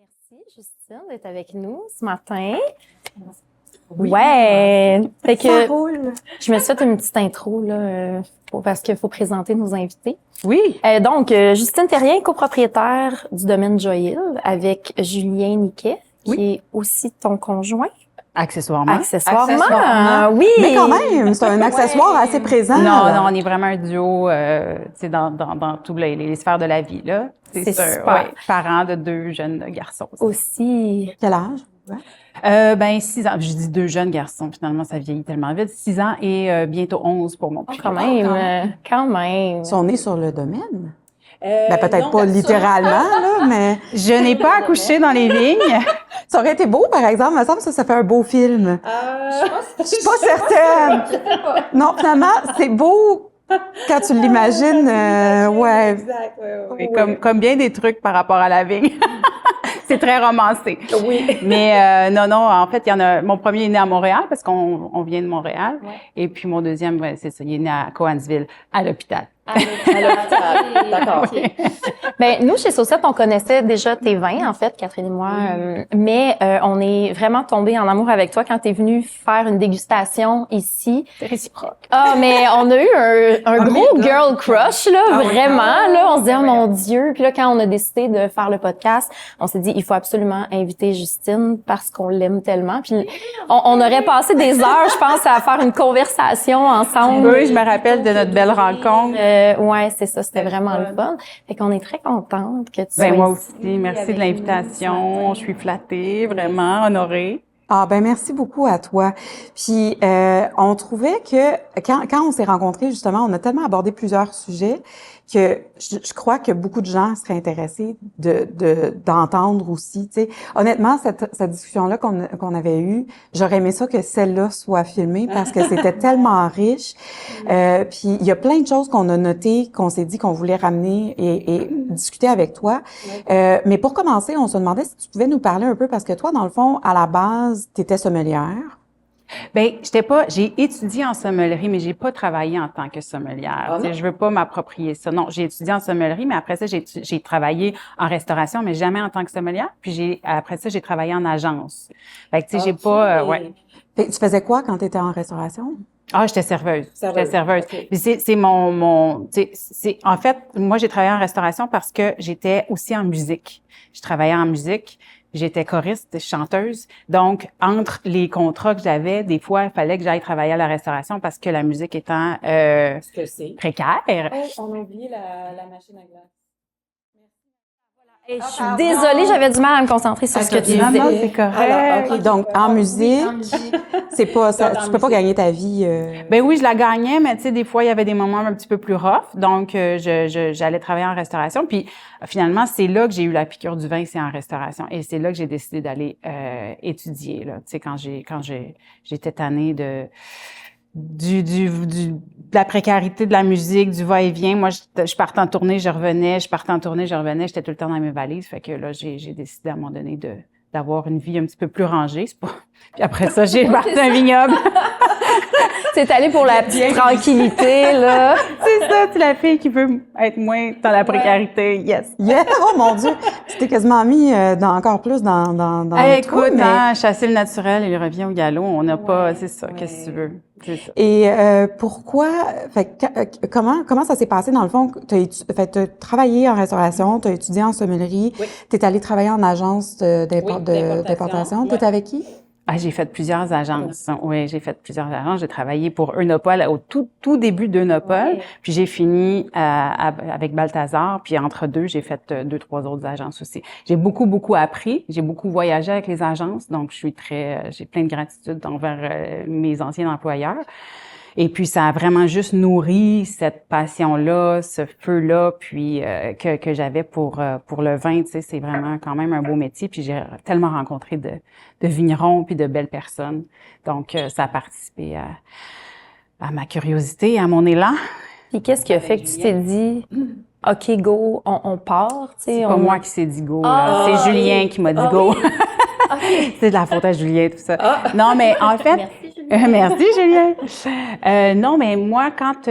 Merci, Justine, d'être avec nous ce matin. Oui. Ouais! Fait que Ça roule. je me suis fait une petite intro, là, parce qu'il faut présenter nos invités. Oui. Donc, Justine Terrien, copropriétaire du domaine Joyil, avec Julien Niquet, qui est aussi ton conjoint. Accessoirement. Accessoirement, oui! Mais quand même, c'est un accessoire assez présent. Non, là. non, on est vraiment un duo dans tous les sphères de la vie, là. C'est sûr, super. ouais. Parents de 2 jeunes garçons. Aussi. Quel âge? 6 ans. Je dis 2 jeunes garçons, finalement, ça vieillit tellement vite. 6 ans et bientôt 11 pour mon plus Quand grand. même, quand même. Ils sont nés sur le domaine? Peut-être pas littéralement, là, mais Je n'ai pas accouché dans les vignes. ça aurait été beau, par exemple. Il me semble que ça fait un beau film. Je suis pas certaine. Non, finalement, c'est beau quand tu l'imagines. Ouais. Exact, Oui, comme bien des trucs par rapport à la vigne. C'est très romancé. Oui. Mais non, en fait, il y en a. Mon premier est né à Montréal parce qu'on vient de Montréal. Ouais. Et puis mon deuxième, c'est ça, il est né à Cowansville, à l'hôpital. À l'hôpital. D'accord. OK. Ben, nous, chez Saucette, on connaissait déjà tes vins, en fait, Catherine et moi, mais on est vraiment tombés en amour avec toi quand tu es venue faire une dégustation ici. C'est réciproque. Ah, mais on a eu un gros girl crush, là, vraiment, là. On se dit, oh mon Dieu. Puis là, quand on a décidé de faire le podcast, on s'est dit, il faut absolument inviter Justine parce qu'on l'aime tellement. Puis on aurait passé des heures, je pense, à faire une conversation ensemble. Oui, je me rappelle de notre belle rencontre. Ouais, c'est ça, c'était vraiment le fun. Fait qu'on est très contente que tu sois Ben moi ici. aussi, merci de l'invitation. Je suis flattée, vraiment honorée. Ah ben merci beaucoup à toi. Puis on trouvait que quand on s'est rencontrés justement, on a tellement abordé plusieurs sujets que je crois que beaucoup de gens seraient intéressés d'entendre aussi. Tu sais, honnêtement cette discussion-là qu'on avait eue, j'aurais aimé ça que celle-là soit filmée parce que c'était tellement riche. Puis il y a plein de choses qu'on a notées, qu'on s'est dit qu'on voulait ramener et discuter avec toi. Mais pour commencer, on se demandait si tu pouvais nous parler un peu parce que toi, dans le fond, à la base, tu étais sommelière. Ben, j'ai étudié en sommellerie, mais j'ai pas travaillé en tant que sommelière. Tu sais, je veux pas m'approprier ça. Non, j'ai étudié en sommellerie, mais après ça, j'ai travaillé en restauration, mais jamais en tant que sommelière. Puis après ça, j'ai travaillé en agence. Fait que, tu sais, j'ai pas, ouais. Fait que tu faisais quoi quand tu étais en restauration? Ah, j'étais serveuse. J'étais serveuse. Okay. Puis c'est en fait, moi, j'ai travaillé en restauration parce que j'étais aussi en musique. Je travaillais en musique. J'étais choriste, chanteuse. Donc, entre les contrats que j'avais, des fois, il fallait que j'aille travailler à la restauration parce que la musique étant Ce que c'est. précaire. Oh, on a oublié la machine à glace. Je suis désolée, j'avais du mal à me concentrer sur ce que tu disais. Non, non, c'est correct. Alors, OK, donc en musique, c'est pas ça, tu peux pas gagner ta vie. Ben oui, je la gagnais, mais tu sais, des fois, il y avait des moments un petit peu plus rough. Donc, j'allais travailler en restauration. Puis, finalement, c'est là que j'ai eu la piqûre du vin, c'est en restauration. Et c'est là que j'ai décidé d'aller étudier, là. Tu sais, quand j'étais tannée de la précarité de la musique, du va-et-vient. Moi, je partais en tournée, je revenais, j'étais tout le temps dans mes valises. Fait que là, j'ai décidé à un moment donné d'avoir une vie un petit peu plus rangée. C'est pas... Puis après ça, j'ai parti un vignoble. C'est allé pour la petite tranquillité, là. C'est ça, c'est la fille qui veut être moins dans la précarité. Yes. Yeah! Oh mon Dieu! Tu t'es quasiment mis encore plus dans le trou, écoute, mais... hein, chasser le naturel, il revient au galop. On n'a pas, c'est ça, qu'est-ce que tu veux? C'est ça. Et pourquoi, comment ça s'est passé dans le fond? T'as travaillé en restauration, t'as étudié en sommellerie, Oui. t'es allé travailler en agence d'importation. d'importation. T'étais avec qui? Ah, j'ai fait plusieurs agences. Oui, j'ai fait plusieurs agences. J'ai travaillé pour Eunopol au tout début d'Eunopol, puis j'ai fini avec Balthazar, puis entre deux, j'ai fait 2-3 autres agences aussi. J'ai beaucoup appris, j'ai beaucoup voyagé avec les agences, donc j'ai plein de gratitude envers mes anciens employeurs. Et puis, ça a vraiment juste nourri cette passion-là, ce feu-là, puis que j'avais pour le vin. Tu sais, c'est vraiment quand même un beau métier. Puis j'ai tellement rencontré de vignerons puis de belles personnes. Donc, ça a participé à ma curiosité, à mon élan. Puis qu'est-ce qui a fait que tu t'es dit, OK, go, on part, tu sais? C'est pas moi qui s'est dit go, là. C'est Julien qui m'a dit go. C'est de la faute à Julien, tout ça. Non, mais en fait... Merci, Julien. Merci, Julien. Non, mais moi, quand... tu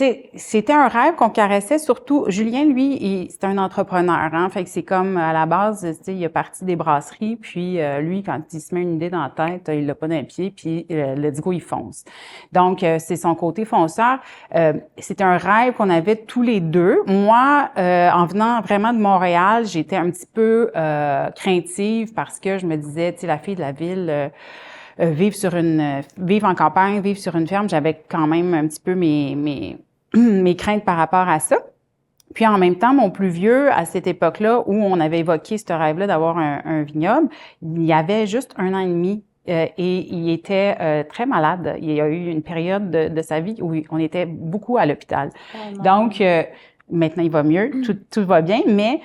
sais, c'était un rêve qu'on caressait surtout. Julien, lui, c'est un entrepreneur, hein. Fait que c'est comme, à la base, tu sais, il a parti des brasseries, puis lui, quand il se met une idée dans la tête, il l'a pas d'un pied, puis let's go, il fonce. Donc, c'est son côté fonceur. C'était un rêve qu'on avait tous les deux. Moi, en venant vraiment de Montréal, j'étais un petit peu craintive parce que je me disais, tu sais, la fille de la ville... vivre en campagne, vivre sur une ferme, j'avais quand même un petit peu mes craintes par rapport à ça. Puis en même temps, mon plus vieux, à cette époque-là, où on avait évoqué ce rêve-là d'avoir un vignoble, il y avait juste 1 an et demi. Et il était très malade. Il y a eu une période de sa vie où on était beaucoup à l'hôpital. Donc, maintenant, il va mieux, tout va bien, mais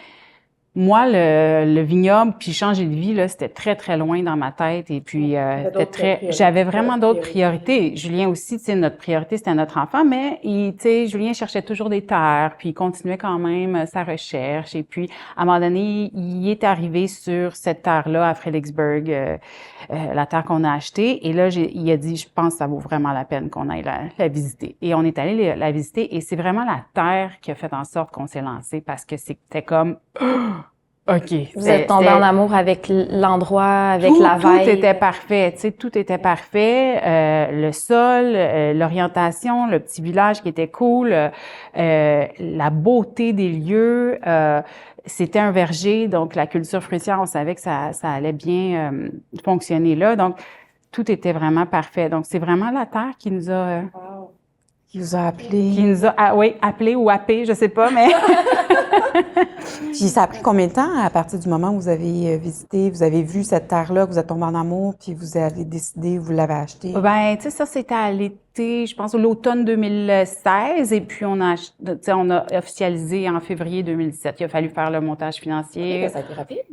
moi, le vignoble, puis changer de vie, là, c'était très, très loin dans ma tête. Et puis, j'avais vraiment d'autres priorités. Julien aussi, tu sais, notre priorité, c'était notre enfant, mais tu sais, Julien cherchait toujours des terres, puis il continuait quand même sa recherche. Et puis, à un moment donné, il est arrivé sur cette terre-là, à Fredericksburg, la terre qu'on a achetée. Et là, il a dit, je pense que ça vaut vraiment la peine qu'on aille la visiter. Et on est allé la visiter, et c'est vraiment la terre qui a fait en sorte qu'on s'est lancé, parce que c'était comme... OK. Vous êtes tombé en amour avec l'endroit, avec la vibe. Tout était parfait, tu sais, tout était parfait. Le sol, l'orientation, le petit village qui était cool, la beauté des lieux. C'était un verger, donc la culture fruitière, on savait que ça allait bien fonctionner là. Donc, tout était vraiment parfait. Donc, c'est vraiment la terre qui nous a... Qui vous a appelé. Qui nous a, appelé ou happé, je sais pas, mais... Puis ça a pris combien de temps à partir du moment où vous avez visité, vous avez vu cette terre-là, que vous êtes tombé en amour, puis vous avez décidé, vous l'avez acheté? Ben, tu sais, ça, c'était à l'été, je pense, l'automne 2016, et puis on a officialisé en février 2017. Il a fallu faire le montage financier. Ça a été rapide.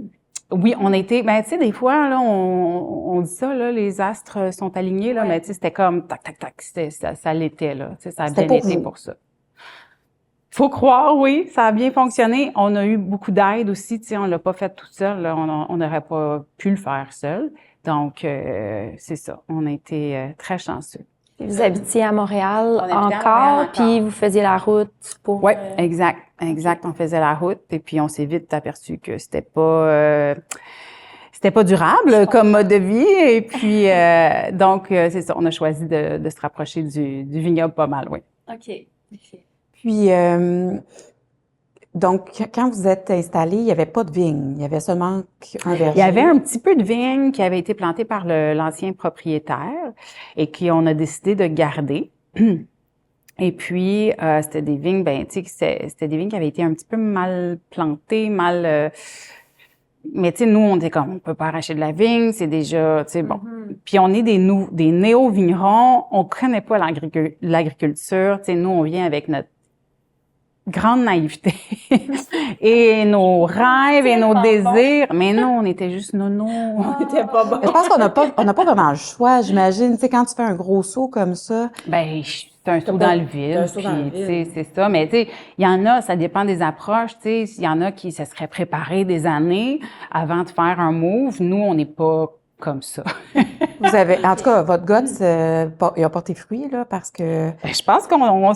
Oui, on a été, ben, tu sais, des fois, là, on dit ça, là, les astres sont alignés, là, mais tu sais, c'était comme, tac, tac, tac, ça l'était, là, tu sais, ça a bien été pour ça. Faut croire, oui, ça a bien fonctionné. On a eu beaucoup d'aide aussi, tu sais, on l'a pas fait tout seul, là, on n'aurait pas pu le faire seul. Donc, c'est ça, on a été très chanceux. Vous habitiez à Montréal encore, puis vous faisiez la route pour... Oui, exact. On faisait la route, et puis on s'est vite aperçu que c'était pas durable comme mode de vie, et puis donc c'est ça, on a choisi de se rapprocher du vignoble pas mal, oui. OK. Puis donc quand vous êtes installé, il y avait pas de vigne, il y avait seulement un verger. Il y avait un petit peu de vigne qui avait été planté par l'ancien propriétaire et qu'on a décidé de garder. Et puis, c'était des vignes, ben, tu sais, c'était des vignes qui avaient été un petit peu mal plantées, mais tu sais, nous, on était comme, on peut pas arracher de la vigne, c'est déjà, tu sais, bon. Puis on est des néo-vignerons, on connaît pas l'agriculture, tu sais, nous, on vient avec notre grande naïveté et nos rêves et nos désirs, mais non, on était juste nono. On était pas bon. Je pense qu'on n'a pas vraiment le choix, j'imagine. Tu sais, quand tu fais un gros saut comme ça. Ben, c'est un saut dans le vide, puis tu sais, c'est ça. Mais tu sais, il y en a, ça dépend des approches. Tu sais, il y en a qui se seraient préparés des années avant de faire un move. Nous, on n'est pas comme ça. Vous avez, en tout cas, votre guts, il a porté fruit là, parce que. Ben, je pense qu'on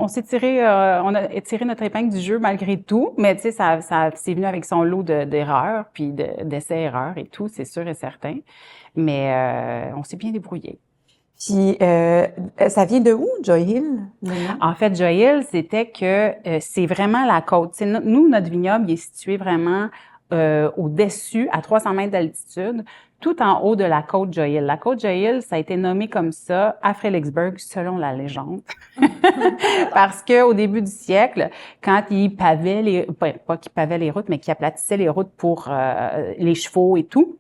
s'est tiré, on a tiré notre épingle du jeu malgré tout. Mais tu sais, ça c'est venu avec son lot d'erreurs, puis d'essais-erreurs et tout, c'est sûr et certain. Mais on s'est bien débrouillé. Puis, ça vient de où, Joy Hill? En fait, Joy Hill, c'était que c'est vraiment la côte. C'est nous, notre vignoble, il est situé vraiment au-dessus, à 300 mètres d'altitude, tout en haut de la côte Joy Hill. La côte Joy Hill, ça a été nommé comme ça à Fredericksburg, selon la légende. Parce que au début du siècle, quand ils pavaient pas qu'ils pavaient les routes, mais qu'ils aplatissaient les routes pour les chevaux et tout,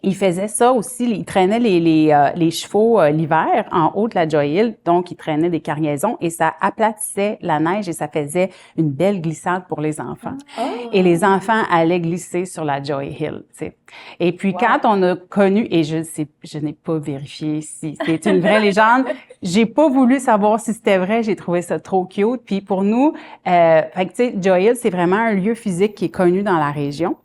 ils faisaient ça aussi, ils traînaient les chevaux l'hiver en haut de la Joy Hill, donc ils traînaient des cargaisons et ça aplatissait la neige et ça faisait une belle glissade pour les enfants. Oh. Et les enfants allaient glisser sur la Joy Hill, tu sais. Et puis quand on a connu, et je n'ai pas vérifié si c'est une vraie légende, j'ai pas voulu savoir si c'était vrai, j'ai trouvé ça trop cute. Puis pour nous, fait que tu sais, Joy Hill, c'est vraiment un lieu physique qui est connu dans la région.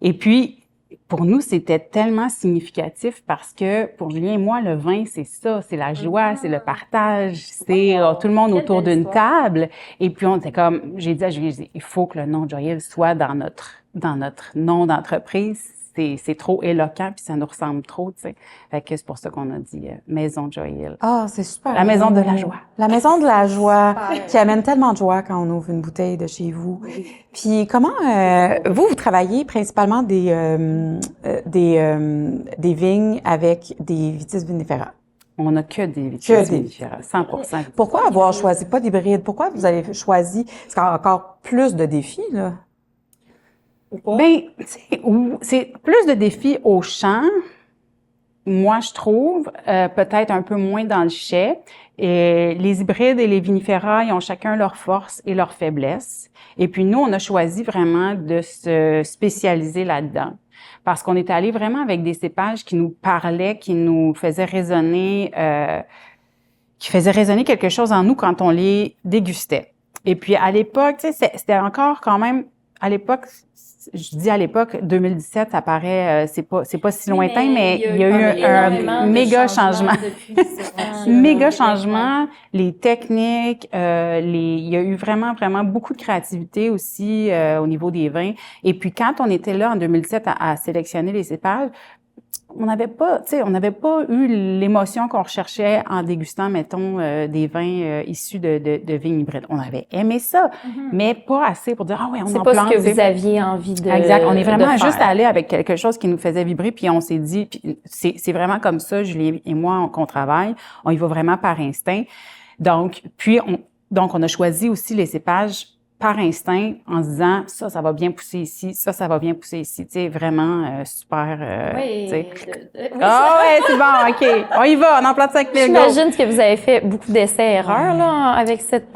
Et puis pour nous, c'était tellement significatif parce que pour Julien et moi, le vin, c'est ça, c'est la joie, c'est le partage, c'est tout le monde autour d'une table. Et puis on était comme, j'ai dit à Julien, il faut que le nom Joyelle soit dans notre nom d'entreprise. C'est trop éloquent puis ça nous ressemble trop, tu sais. Fait que c'est pour ça qu'on a dit Maison Joyelle. Ah, c'est super. La maison de la joie. La maison de la joie qui amène tellement de joie quand on ouvre une bouteille de chez vous. Oui. Puis comment vous travaillez principalement des vignes avec des vitis vinifera? On n'a que des vitis vinifera, 100%. Pourquoi avoir choisi pas d'hybride? Pourquoi vous avez choisi? C'est encore plus de défis, là. Ben, c'est plus de défis au champ. Moi, je trouve, peut-être un peu moins dans le chai. Et les hybrides et les vinifera, ils ont chacun leurs forces et leurs faiblesses. Et puis nous, on a choisi vraiment de se spécialiser là-dedans. Parce qu'on est allé vraiment avec des cépages qui nous parlaient, qui nous faisaient résonner, qui faisaient résonner quelque chose en nous quand on les dégustait. Et puis à l'époque, tu sais, c'était encore quand même, à l'époque, je dis à l'époque, 2017, ça paraît, c'est pas si lointain, mais il y a eu un méga changement. Méga changement, les techniques, il y a eu vraiment beaucoup de créativité aussi au niveau des vins. Et puis quand on était là en 2017 à sélectionner les cépages, on n'avait pas eu l'émotion qu'on recherchait en dégustant, mettons, des vins issus de vignes hybrides. On avait aimé ça, mais pas assez pour dire, ah oui, on en plante. C'est pas ce que vous aviez envie de Exact. On est vraiment de juste faire. allé avec quelque chose qui nous faisait vibrer, puis on s'est dit, puis c'est vraiment comme ça, Julien et moi, qu'on travaille. On y va vraiment par instinct. Donc, on a choisi aussi les cépages par instinct, en se disant, ça va bien pousser ici, ça va bien pousser ici. Tu sais, vraiment super, Oui. tu sais. Ah ouais, c'est bon, OK. On y va, on en plante 5 000. J'imagine que vous avez fait beaucoup d'essais-erreurs, là, avec cette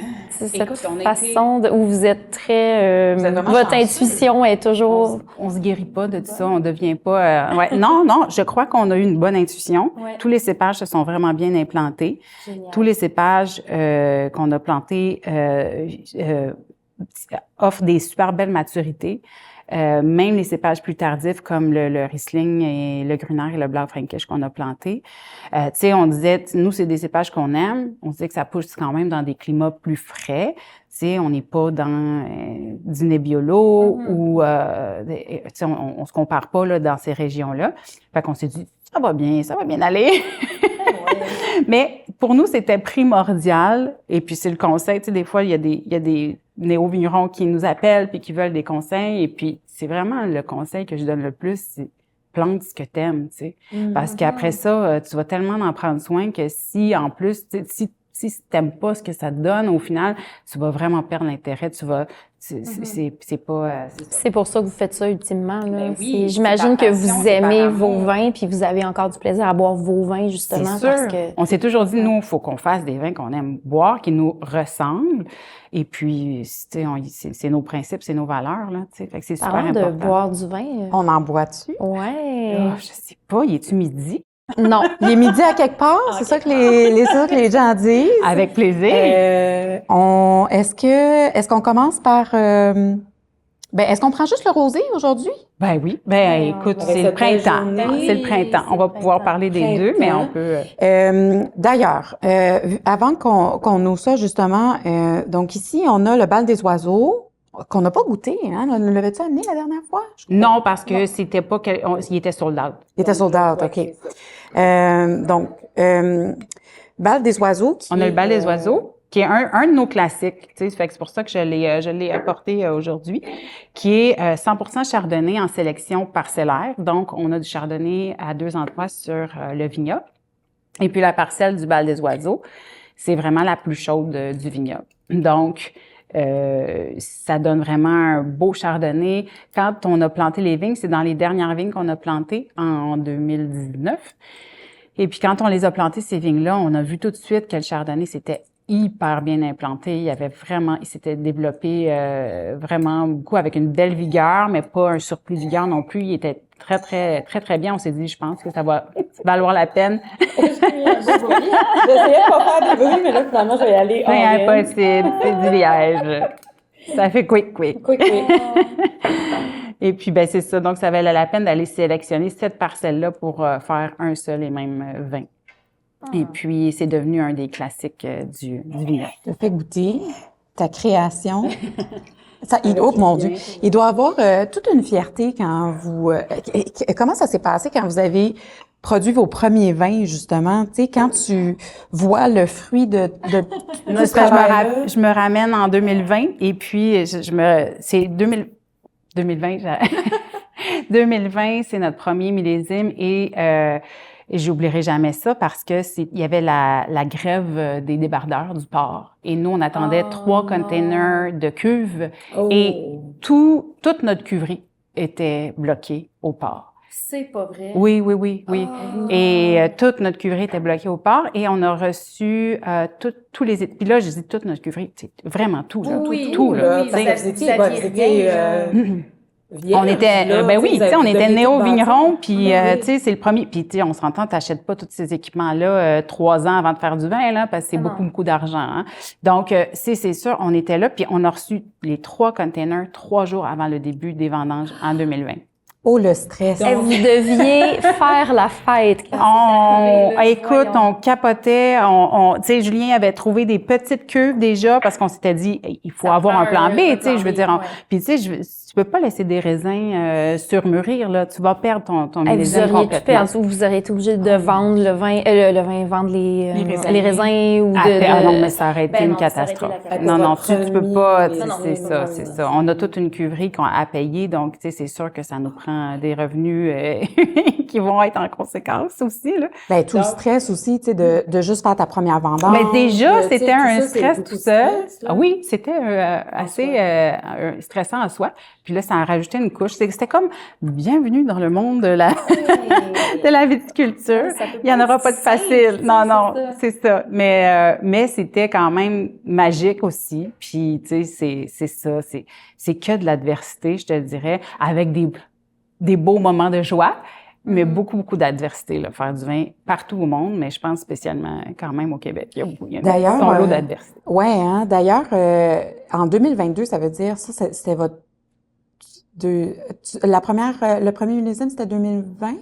Écoute, façon où vous êtes très... Vous êtes vraiment votre chanceux. intuition est toujours... On se guérit pas de ça, on devient pas... ouais. Non, je crois qu'on a eu une bonne intuition. Ouais. Tous les cépages se sont vraiment bien implantés. Génial. Tous les cépages qu'on a plantés offrent des super belles maturités. Même les cépages plus tardifs comme le Riesling et le Gruner et le Blaufränkisch qu'on a plantés. Tu sais, on disait, nous, c'est des cépages qu'on aime. On disait que ça pousse quand même dans des climats plus frais. Tu sais, on n'est pas dans du Nebbiolo ou, tu sais, on se compare pas là dans ces régions-là. Fait qu'on s'est dit, ça va bien aller. Mais pour nous, c'était primordial. Et puis, c'est le conseil. Tu sais, des fois, il y a des néo-vignerons qui nous appellent puis qui veulent des conseils. Et puis, c'est vraiment le conseil que je donne le plus, c'est plante ce que t'aimes, tu sais. Parce qu'après ça, tu vas tellement en prendre soin que si, en plus, si t'aimes pas ce que ça te donne, au final, tu vas vraiment perdre l'intérêt. C'est pas... C'est pour ça que vous faites ça ultimement, là. Ben oui, J'imagine c'est que par passion, vous c'est par aimez amour. vos vins puis vous avez encore du plaisir à boire vos vins, justement, C'est sûr. parce que... On s'est toujours dit, nous, il faut qu'on fasse des vins qu'on aime boire, qui nous ressemblent. Et puis, tu sais, c'est nos principes, c'est nos valeurs, là, tu sais. Fait que c'est super Parlant important. de boire du vin... On en boit-tu? Ouais. Ah, je sais pas, il est-tu midi? Non. Il est midi à quelque part, c'est ça que les gens disent. Avec plaisir. Est-ce qu'on commence par est-ce qu'on prend juste le rosé aujourd'hui? Ben oui. Ben écoute, c'est le printemps. C'est le printemps. On va pouvoir parler des deux, mais on peut... D'ailleurs, avant qu'on ouvre ça justement, donc ici on a le bal des oiseaux qu'on n'a pas goûté, hein? Nous l'avais-tu amené la dernière fois? Non, parce que c'était pas... il était sold out. Il était sold out, OK. Donc, bal des oiseaux. On a le bal des oiseaux, qui est un de nos classiques. Tu sais, fait que c'est pour ça que je l'ai apporté aujourd'hui, qui est 100% chardonnay en sélection parcellaire. Donc, on a du chardonnay à 2 endroits sur le vignoble. Et puis, la parcelle du bal des oiseaux, c'est vraiment la plus chaude du vignoble. Donc, ça donne vraiment un beau chardonnay. Quand on a planté les vignes, c'est dans les dernières vignes qu'on a plantées en 2019. Et puis, quand on les a plantées, ces vignes-là, on a vu tout de suite que le chardonnay s'était hyper bien implanté. Il s'était développé vraiment beaucoup avec une belle vigueur, mais pas un surplus de vigueur non plus. Il était très bien. On s'est dit, je pense que ça va valoir la peine. J'essayais de pas faire de bruit, mais là, finalement, je vais y aller. C'est impossible, c'est du liège. Ça fait quick. Quick. Et puis, ben c'est ça. Donc, ça valait la peine d'aller sélectionner cette parcelle-là pour faire un seul et même vin. Et puis, c'est devenu un des classiques du vignoble. Je te fais goûter ta création. Oh mon Dieu, il doit avoir toute une fierté quand vous... comment ça s'est passé quand vous avez produit vos premiers vins, justement? Tu sais, quand tu vois le fruit de tout ce travail-là. Je me ramène en 2020 et puis c'est 2020, 2020, c'est notre premier millésime et j'oublierai jamais ça parce que il y avait la grève des débardeurs du port. Et nous, on attendait 3 containers de cuves et toute notre cuverie était bloquée au port. C'est pas vrai. Oui. Et toute notre cuverie était bloquée au port et on a reçu tous les... Puis là, je dis toute notre cuverie, c'est vraiment tout, là. Tout, là. Parce que vous étiez On était, on était néo-vigneron, puis oui. tu sais, c'est le premier. Puis tu sais, on s'entend, t'achètes pas tous ces équipements-là 3 ans avant de faire du vin, là, parce que c'est beaucoup d'argent. Hein. Donc, c'est sûr, on était là, puis on a reçu les 3 containers 3 jours avant le début des vendanges en 2020. Oh, le stress. Et vous deviez faire la fête. Écoute, on capotait. Tu sais, Julien avait trouvé des petites cuves déjà parce qu'on s'était dit, il faut avoir un plan B, tu sais, je veux dire. Puis tu sais, tu peux pas laisser des raisins surmûrir, là. Tu vas perdre ton millésime vous auriez complètement. tout perdu, ou vous auriez été obligé de vendre vendre les raisins ou non, mais ça aurait été une catastrophe. Non, tu peux pas. C'est ça. On a toute une cuverie à payer, donc tu sais, c'est sûr que ça nous prend des revenus qui vont être en conséquence aussi, là. Ben, tout le stress aussi, tu sais, de juste faire ta première vendange. Mais déjà, c'était un stress tout seul. Oui, c'était assez stressant en soi. Puis là, ça a rajouté une couche. C'était comme bienvenue dans le monde de la viticulture. Il y en aura pas de facile. Non, c'est ça. Mais c'était quand même magique aussi. Puis tu sais, c'est ça. C'est que de l'adversité, je te dirais, avec des beaux moments de joie, mais beaucoup d'adversité, là, faire du vin partout au monde, mais je pense spécialement quand même au Québec. Il y a son lot d'adversité. Ouais, hein. D'ailleurs, en 2022, ça veut dire, c'était votre le premier millésime, c'était 2020?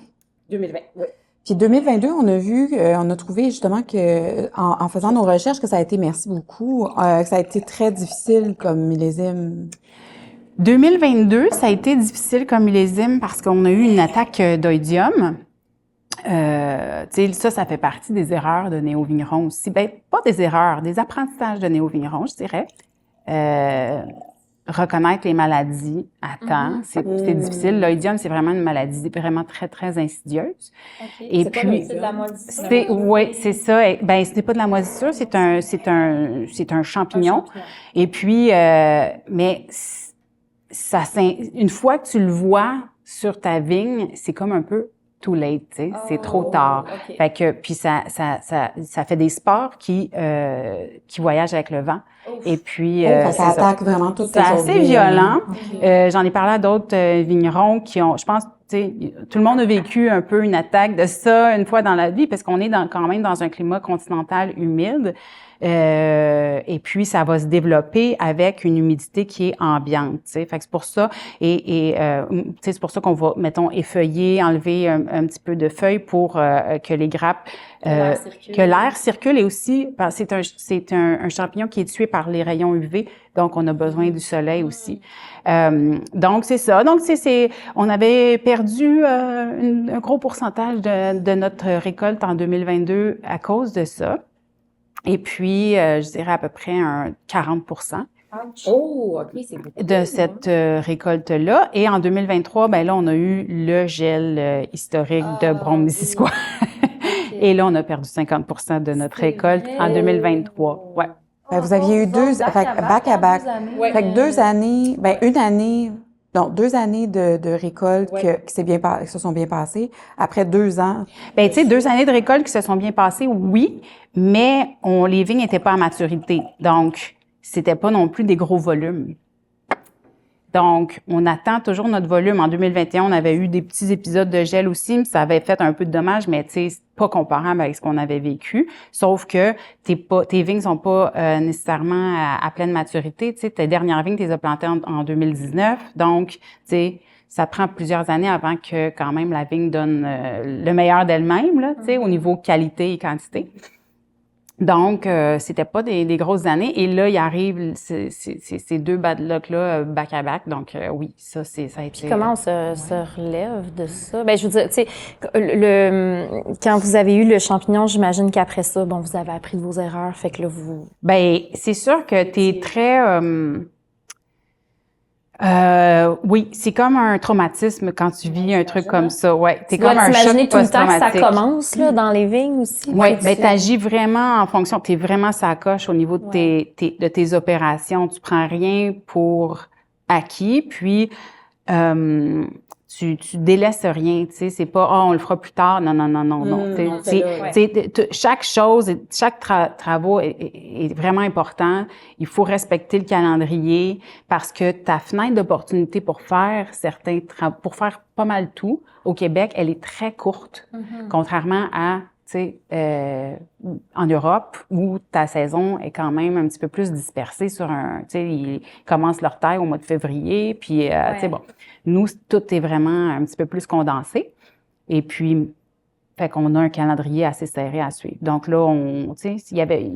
2020, oui. Puis 2022, on a trouvé justement que, en faisant nos recherches, que ça a été, merci beaucoup, que ça a été très difficile comme millésime. 2022, ça a été difficile comme millésime parce qu'on a eu une attaque d'oïdium. Tu sais, ça fait partie des erreurs de néo-vignerons aussi. Ben, pas des erreurs, des apprentissages de néo-vignerons, je dirais. Reconnaître les maladies à temps, c'est difficile. L'oïdium, c'est vraiment une maladie vraiment très, très insidieuse. Okay. Et c'est puis, c'est de la moisissure. Oui, c'est ça. Ben, ce n'est pas de la moisissure, c'est un champignon. Et puis, mais une fois que tu le vois sur ta vigne, c'est comme un peu too late, tu sais, c'est trop tard. Okay. Fait que puis ça fait des spores qui voyagent avec le vent. Ouf. Et puis ça attaque vraiment toutes les autres. C'est assez violent. Okay. J'en ai parlé à d'autres vignerons qui ont, je pense, tu sais, tout le monde a vécu un peu une attaque de ça une fois dans la vie parce qu'on est quand même dans un climat continental humide. Et puis ça va se développer avec une humidité qui est ambiante, tu sais. Fait que c'est pour ça tu sais, c'est pour ça qu'on va, mettons, effeuiller, enlever un petit peu de feuilles pour que les grappes que l'air circule et aussi c'est un champignon qui est tué par les rayons UV, donc on a besoin du soleil aussi. Donc c'est ça. Donc on avait perdu un gros pourcentage de notre récolte en 2022 à cause de ça. Et puis, je dirais à peu près un 40% c'est beaucoup de cette récolte-là. Et en 2023, ben là, on a eu le gel historique de Brome-Missisquoi. Okay. Et là, on a perdu 50% de notre récolte en 2023. Ouais. Ben, vous aviez eu back à back. Fait que 2 années, deux années de récolte qui se sont bien passées. Après 2 ans. Ben, tu sais, 2 années de récolte qui se sont bien passées, oui, mais les vignes n'étaient pas à maturité. Donc, c'était pas non plus des gros volumes. Donc, on attend toujours notre volume. En 2021, on avait eu des petits épisodes de gel aussi, ça avait fait un peu de dommages, mais tu sais, c'est pas comparable avec ce qu'on avait vécu. Sauf que tes vignes sont pas nécessairement à pleine maturité. Tu sais, tes dernières vignes, tu les as plantées en 2019. Donc, tu sais, ça prend plusieurs années avant que quand même la vigne donne le meilleur d'elle-même, là, tu sais, au niveau qualité et quantité. Donc, c'était pas des grosses années. Et là, il arrive ces deux bad luck-là, back à back. Donc, oui, ça a été... Puis comment on se relève de ça? Ben, je veux dire, tu sais, quand vous avez eu le champignon, j'imagine qu'après ça, bon, vous avez appris de vos erreurs, fait que là, vous... Ben, c'est sûr que t'es très... oui, c'est comme un traumatisme quand tu vis un truc comme ça. Ouais, Tu dois t'imaginer tout le temps que ça commence là dans les vignes aussi. Oui, ben t'agis vraiment en fonction. T'es vraiment sa coche au niveau de tes opérations. Tu prends rien pour acquis, puis tu délaisses rien. Tu sais, c'est pas on le fera plus tard. Non. Chaque chose, chaque travaux est vraiment important. Il faut respecter le calendrier parce que ta fenêtre d'opportunité pour faire pour faire pas mal tout au Québec, elle est très courte, contrairement à en Europe, où ta saison est quand même un petit peu plus dispersée sur ils commencent leur taille au mois de février, puis, bon, nous, tout est vraiment un petit peu plus condensé. Et puis, fait qu'on a un calendrier assez serré à suivre. Donc là, il y avait...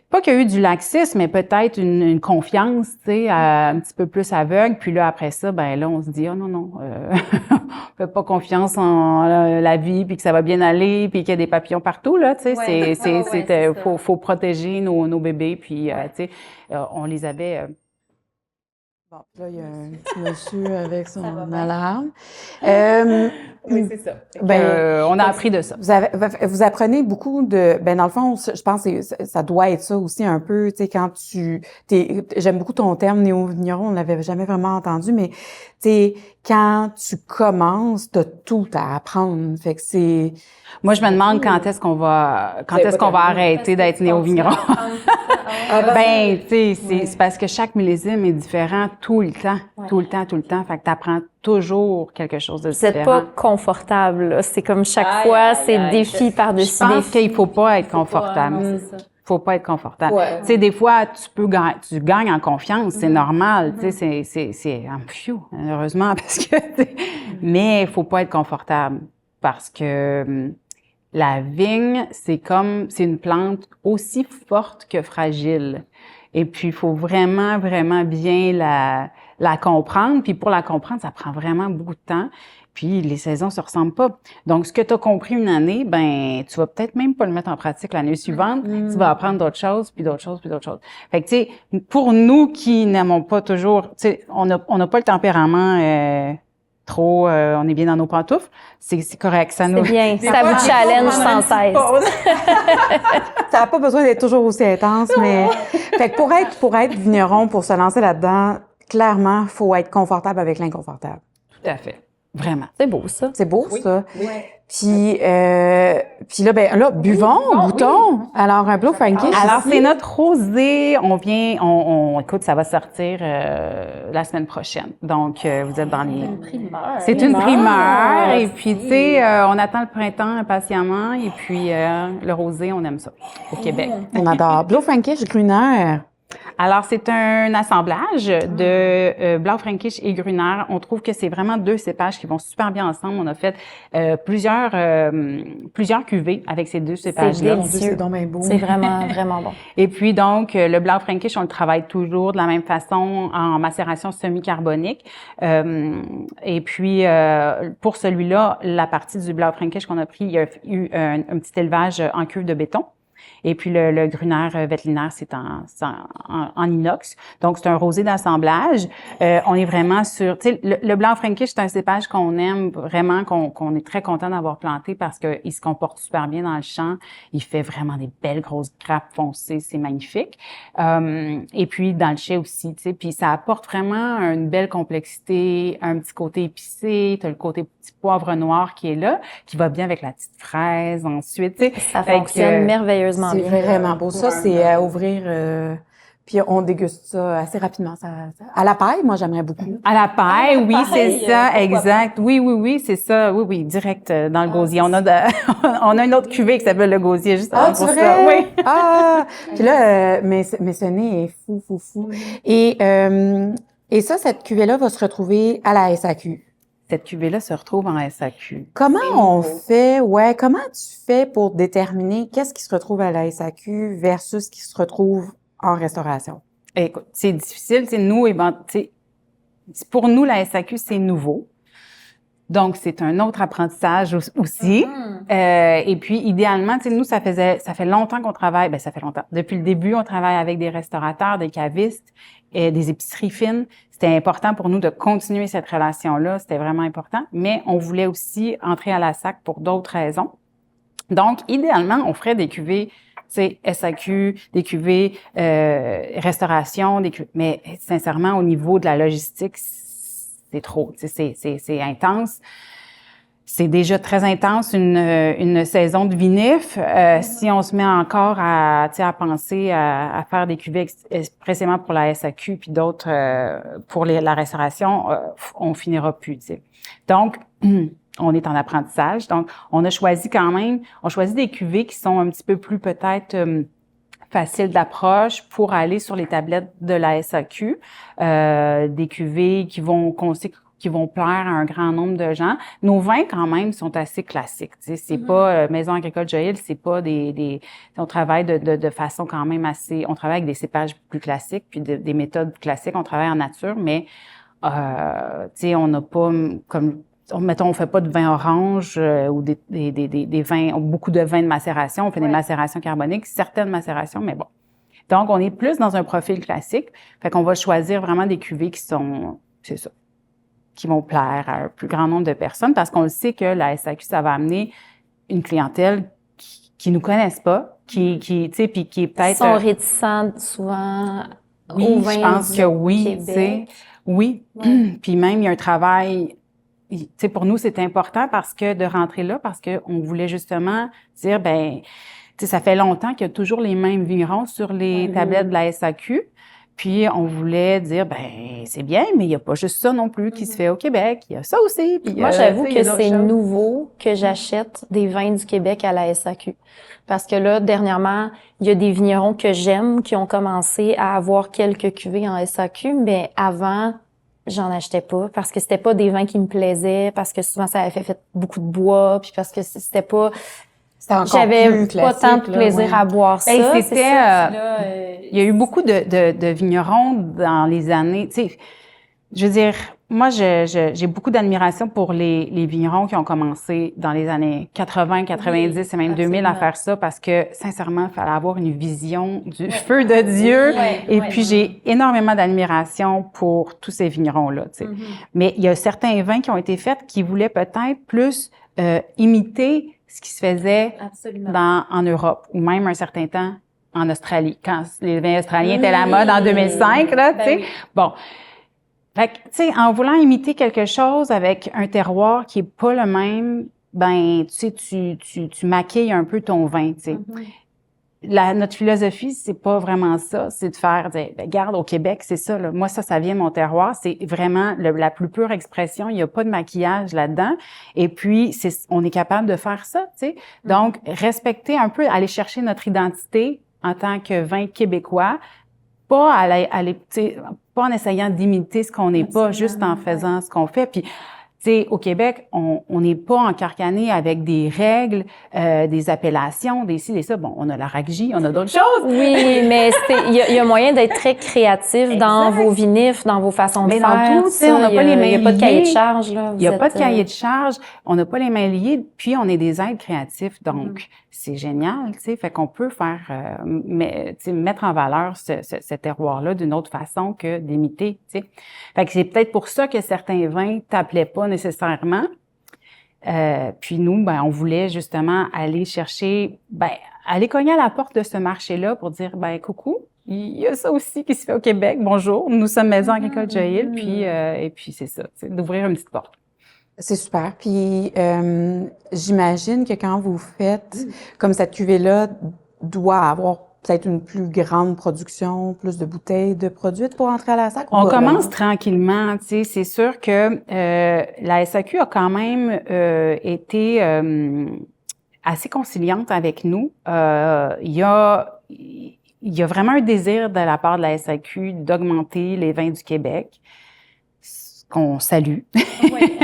Pas qu'il y a eu du laxisme, mais peut-être une confiance, un petit peu plus aveugle. Puis là, après ça, ben là, on se dit, non, on fait pas confiance en la vie, puis que ça va bien aller, puis qu'il y a des papillons partout, là, tu sais. Faut protéger nos bébés, puis, on les avait... Bon, là, il y a un petit monsieur avec son alarme. Oui, c'est ça. On a appris de ça. Vous apprenez beaucoup de... Ben, dans le fond, je pense que ça doit être ça aussi un peu, tu sais, quand j'aime beaucoup ton terme néo-vigneron, on l'avait jamais vraiment entendu, mais, tu sais, quand tu commences, t'as tout à apprendre. Fait que c'est... Moi, je me demande quand est-ce qu'on va arrêter d'être néo-vigneron. Ben, tu sais, c'est parce que chaque millésime est différent tout le temps. Tout le temps. Fait que t'apprends toujours quelque chose de différent. Vous n'êtes pas confortable, là. C'est comme chaque fois, c'est défi par-dessus défi. Je pense qu'il faut pas être confortable. Faut pas être confortable. Ouais. Tu sais, des fois, tu gagnes en confiance, c'est normal. Tu sais, c'est heureusement, parce que, mais il faut pas être confortable parce que la vigne, c'est une plante aussi forte que fragile. Et puis, il faut vraiment, vraiment bien la comprendre. Puis pour la comprendre, ça prend vraiment beaucoup de temps. Puis les saisons se ressemblent pas. Donc, ce que tu as compris une année, ben tu vas peut-être même pas le mettre en pratique l'année suivante. Tu vas apprendre d'autres choses, puis d'autres choses, puis d'autres choses. Fait que, tu sais, pour nous qui n'aimons pas toujours, tu sais, on n'a pas le tempérament trop, on est bien dans nos pantoufles, c'est correct. Ça nous... C'est bien, ça vous challenge sans cesse. Ça n'a pas besoin d'être toujours aussi intense, mais... Fait que pour être vigneron, pour se lancer là-dedans, clairement, faut être confortable avec l'inconfortable. Tout à fait. Vraiment. C'est beau, ça. C'est beau, ça. Oui. Puis là, goûtons. Oui. Alors, un Blue Frankish. Alors, c'est notre rosé. Écoute, ça va sortir la semaine prochaine. Donc, vous êtes dans les... C'est une primeur. C'est une primeur. Et puis, tu sais, on attend le printemps impatiemment. Et puis, le rosé, on aime ça au Québec. On adore. Blue Frankish, Gruner. Alors, c'est un assemblage de Blaufränkisch et Gruner. On trouve que c'est vraiment deux cépages qui vont super bien ensemble. On a fait plusieurs cuvées avec ces deux cépages-là. C'est délicieux. C'est vraiment, vraiment bon. Et puis, donc, le Blaufränkisch, on le travaille toujours de la même façon en macération semi-carbonique. Et puis, pour celui-là, la partie du Blaufränkisch qu'on a pris, il y a eu un petit élevage en cuve de béton. Et puis le Gruner Veltliner, c'est en inox. Donc, c'est un rosé d'assemblage. On est vraiment sur... Tu sais, le Blaufränkisch, c'est un cépage qu'on aime vraiment, qu'on est très content d'avoir planté parce qu'il se comporte super bien dans le champ. Il fait vraiment des belles grosses grappes foncées. C'est magnifique. Et puis, dans le chai aussi, tu sais. Puis, ça apporte vraiment une belle complexité, un petit côté épicé. Tu as le côté petit poivre noir qui est là, qui va bien avec la petite fraise ensuite, tu sais. Ça fonctionne merveilleusement bien. C'est vraiment beau. Ça, c'est à ouvrir, puis on déguste ça assez rapidement. À la paille, moi, j'aimerais beaucoup. À la paille, oui, c'est ça, exact. Oui, c'est ça. Oui, direct dans le gosier. On a une autre cuvée qui s'appelle le gosier, juste pour ça. Oui. Puis là, mais ce nez est fou. Et ça, cette cuvée-là va se retrouver à la SAQ. cette cuvée-là se retrouve en SAQ. Comment comment tu fais pour déterminer qu'est-ce qui se retrouve à la SAQ versus ce qui se retrouve en restauration? Écoute, c'est difficile, pour nous, la SAQ, c'est nouveau. Donc, c'est un autre apprentissage aussi. Et puis, idéalement, nous, ça fait longtemps qu'on travaille. Ça fait longtemps. Depuis le début, on travaille avec des restaurateurs, des cavistes, et des épiceries fines. C'était important pour nous de continuer cette relation-là. C'était vraiment important. Mais on voulait aussi entrer à la SAQ pour d'autres raisons. Donc, idéalement, on ferait des cuvées, SAQ, des cuvées restauration, mais sincèrement, au niveau de la logistique, c'est trop, c'est intense. C'est déjà très intense une saison de vinif. Si on se met encore à penser à faire des cuvées expressément pour la SAQ puis d'autres pour la restauration, on finira plus. T'sais. Donc, on est en apprentissage. Donc, on choisit des cuvées qui sont un petit peu plus peut-être faciles d'approche pour aller sur les tablettes de la SAQ. Des cuvées qui vont plaire à un grand nombre de gens. Nos vins, quand même, sont assez classiques. C'est pas Maison Agricole Joyelle, c'est pas on travaille de façon quand même assez... On travaille avec des cépages plus classiques, puis des méthodes classiques. On travaille en nature, mais on n'a pas comme... Mettons, on fait pas de vin orange ou des vins, beaucoup de vins de macération. On fait des macérations carboniques, certaines macérations, mais bon. Donc, on est plus dans un profil classique. Fait qu'on va choisir vraiment des cuvées qui sont... C'est ça. Qui vont plaire à un plus grand nombre de personnes parce qu'on le sait que la SAQ, ça va amener une clientèle qui nous connaissent pas, qui tu sais, puis qui est peut-être... Ils sont réticents souvent oui, au vin je pense que oui, tu sais. Oui. Ouais. Puis même, il y a un travail... Tu sais, pour nous, c'est important parce que de rentrer là, parce que on voulait justement dire, tu sais, ça fait longtemps qu'il y a toujours les mêmes vignerons sur les tablettes de la SAQ. Puis, on voulait dire, c'est bien, mais il n'y a pas juste ça non plus qui se fait au Québec. Il y a ça aussi. Puis, moi, j'avoue que c'est nouveau que j'achète des vins du Québec à la SAQ. Parce que là, dernièrement, il y a des vignerons que j'aime qui ont commencé à avoir quelques cuvées en SAQ, mais avant, j'en achetais pas parce que c'était pas des vins qui me plaisaient, parce que souvent, ça avait fait beaucoup de bois, puis parce que c'était pas... J'avais pas tant de plaisir à boire ça. Il y a eu beaucoup de vignerons dans les années. Tu sais, je veux dire, moi, j'ai beaucoup d'admiration pour les vignerons qui ont commencé dans les années 80, 90 et même 2000 à faire ça parce que, sincèrement, il fallait avoir une vision du feu de Dieu. Et puis, j'ai énormément d'admiration pour tous ces vignerons-là. Tu sais. Mais il y a certains vins qui ont été faits qui voulaient peut-être plus imiter ce qui se faisait en Europe ou même un certain temps en Australie, quand les vins australiens étaient à la mode en 2005, là, tu sais. Bon. Fait que, tu sais, en voulant imiter quelque chose avec un terroir qui est pas le même, tu sais, tu maquilles un peu ton vin, tu sais. Notre philosophie, c'est pas vraiment ça, c'est de faire, regarde, au Québec, c'est ça, là. Moi, ça vient de mon terroir, c'est vraiment la plus pure expression, il y a pas de maquillage là-dedans, et puis, on est capable de faire ça, tu sais. Donc, respecter un peu, aller chercher notre identité en tant que vin québécois, pas pas en essayant d'imiter ce qu'on n'est pas, juste en faisant ce qu'on fait, puis tu sais, au Québec, on n'est pas encarcané avec des règles, des appellations, des ci, des ça. Bon, on a la raggie, on a d'autres choses. Oui, mais il y a moyen d'être très créatif dans vos vinifs, dans vos façons de faire. Mais dans tout, tu sais, on n'a pas les mains liées. Il n'y a pas de cahier de charge, là. Il n'y a pas de cahier de charge. On n'a pas les mains liées, puis on est des êtres créatifs. Donc, c'est génial, tu sais. Fait qu'on peut faire, mettre en valeur ce terroir-là d'une autre façon que d'imiter, tu sais. Fait que c'est peut-être pour ça que certains vins t'appelaient pas nécessairement. Puis nous, on voulait justement aller chercher, aller cogner à la porte de ce marché-là pour dire, coucou, il y a ça aussi qui se fait au Québec. Bonjour, nous sommes Maison Agricole Joyelle, et puis c'est ça, d'ouvrir une petite porte. C'est super. Puis j'imagine que quand vous faites comme cette cuvée-là, doit avoir peut-être une plus grande production, plus de bouteilles de produites pour entrer à la SAQ? On commence tranquillement, tu sais. C'est sûr que la SAQ a quand même été assez conciliante avec nous. Il y a vraiment un désir de la part de la SAQ d'augmenter les vins du Québec. qu'on salue. Oui.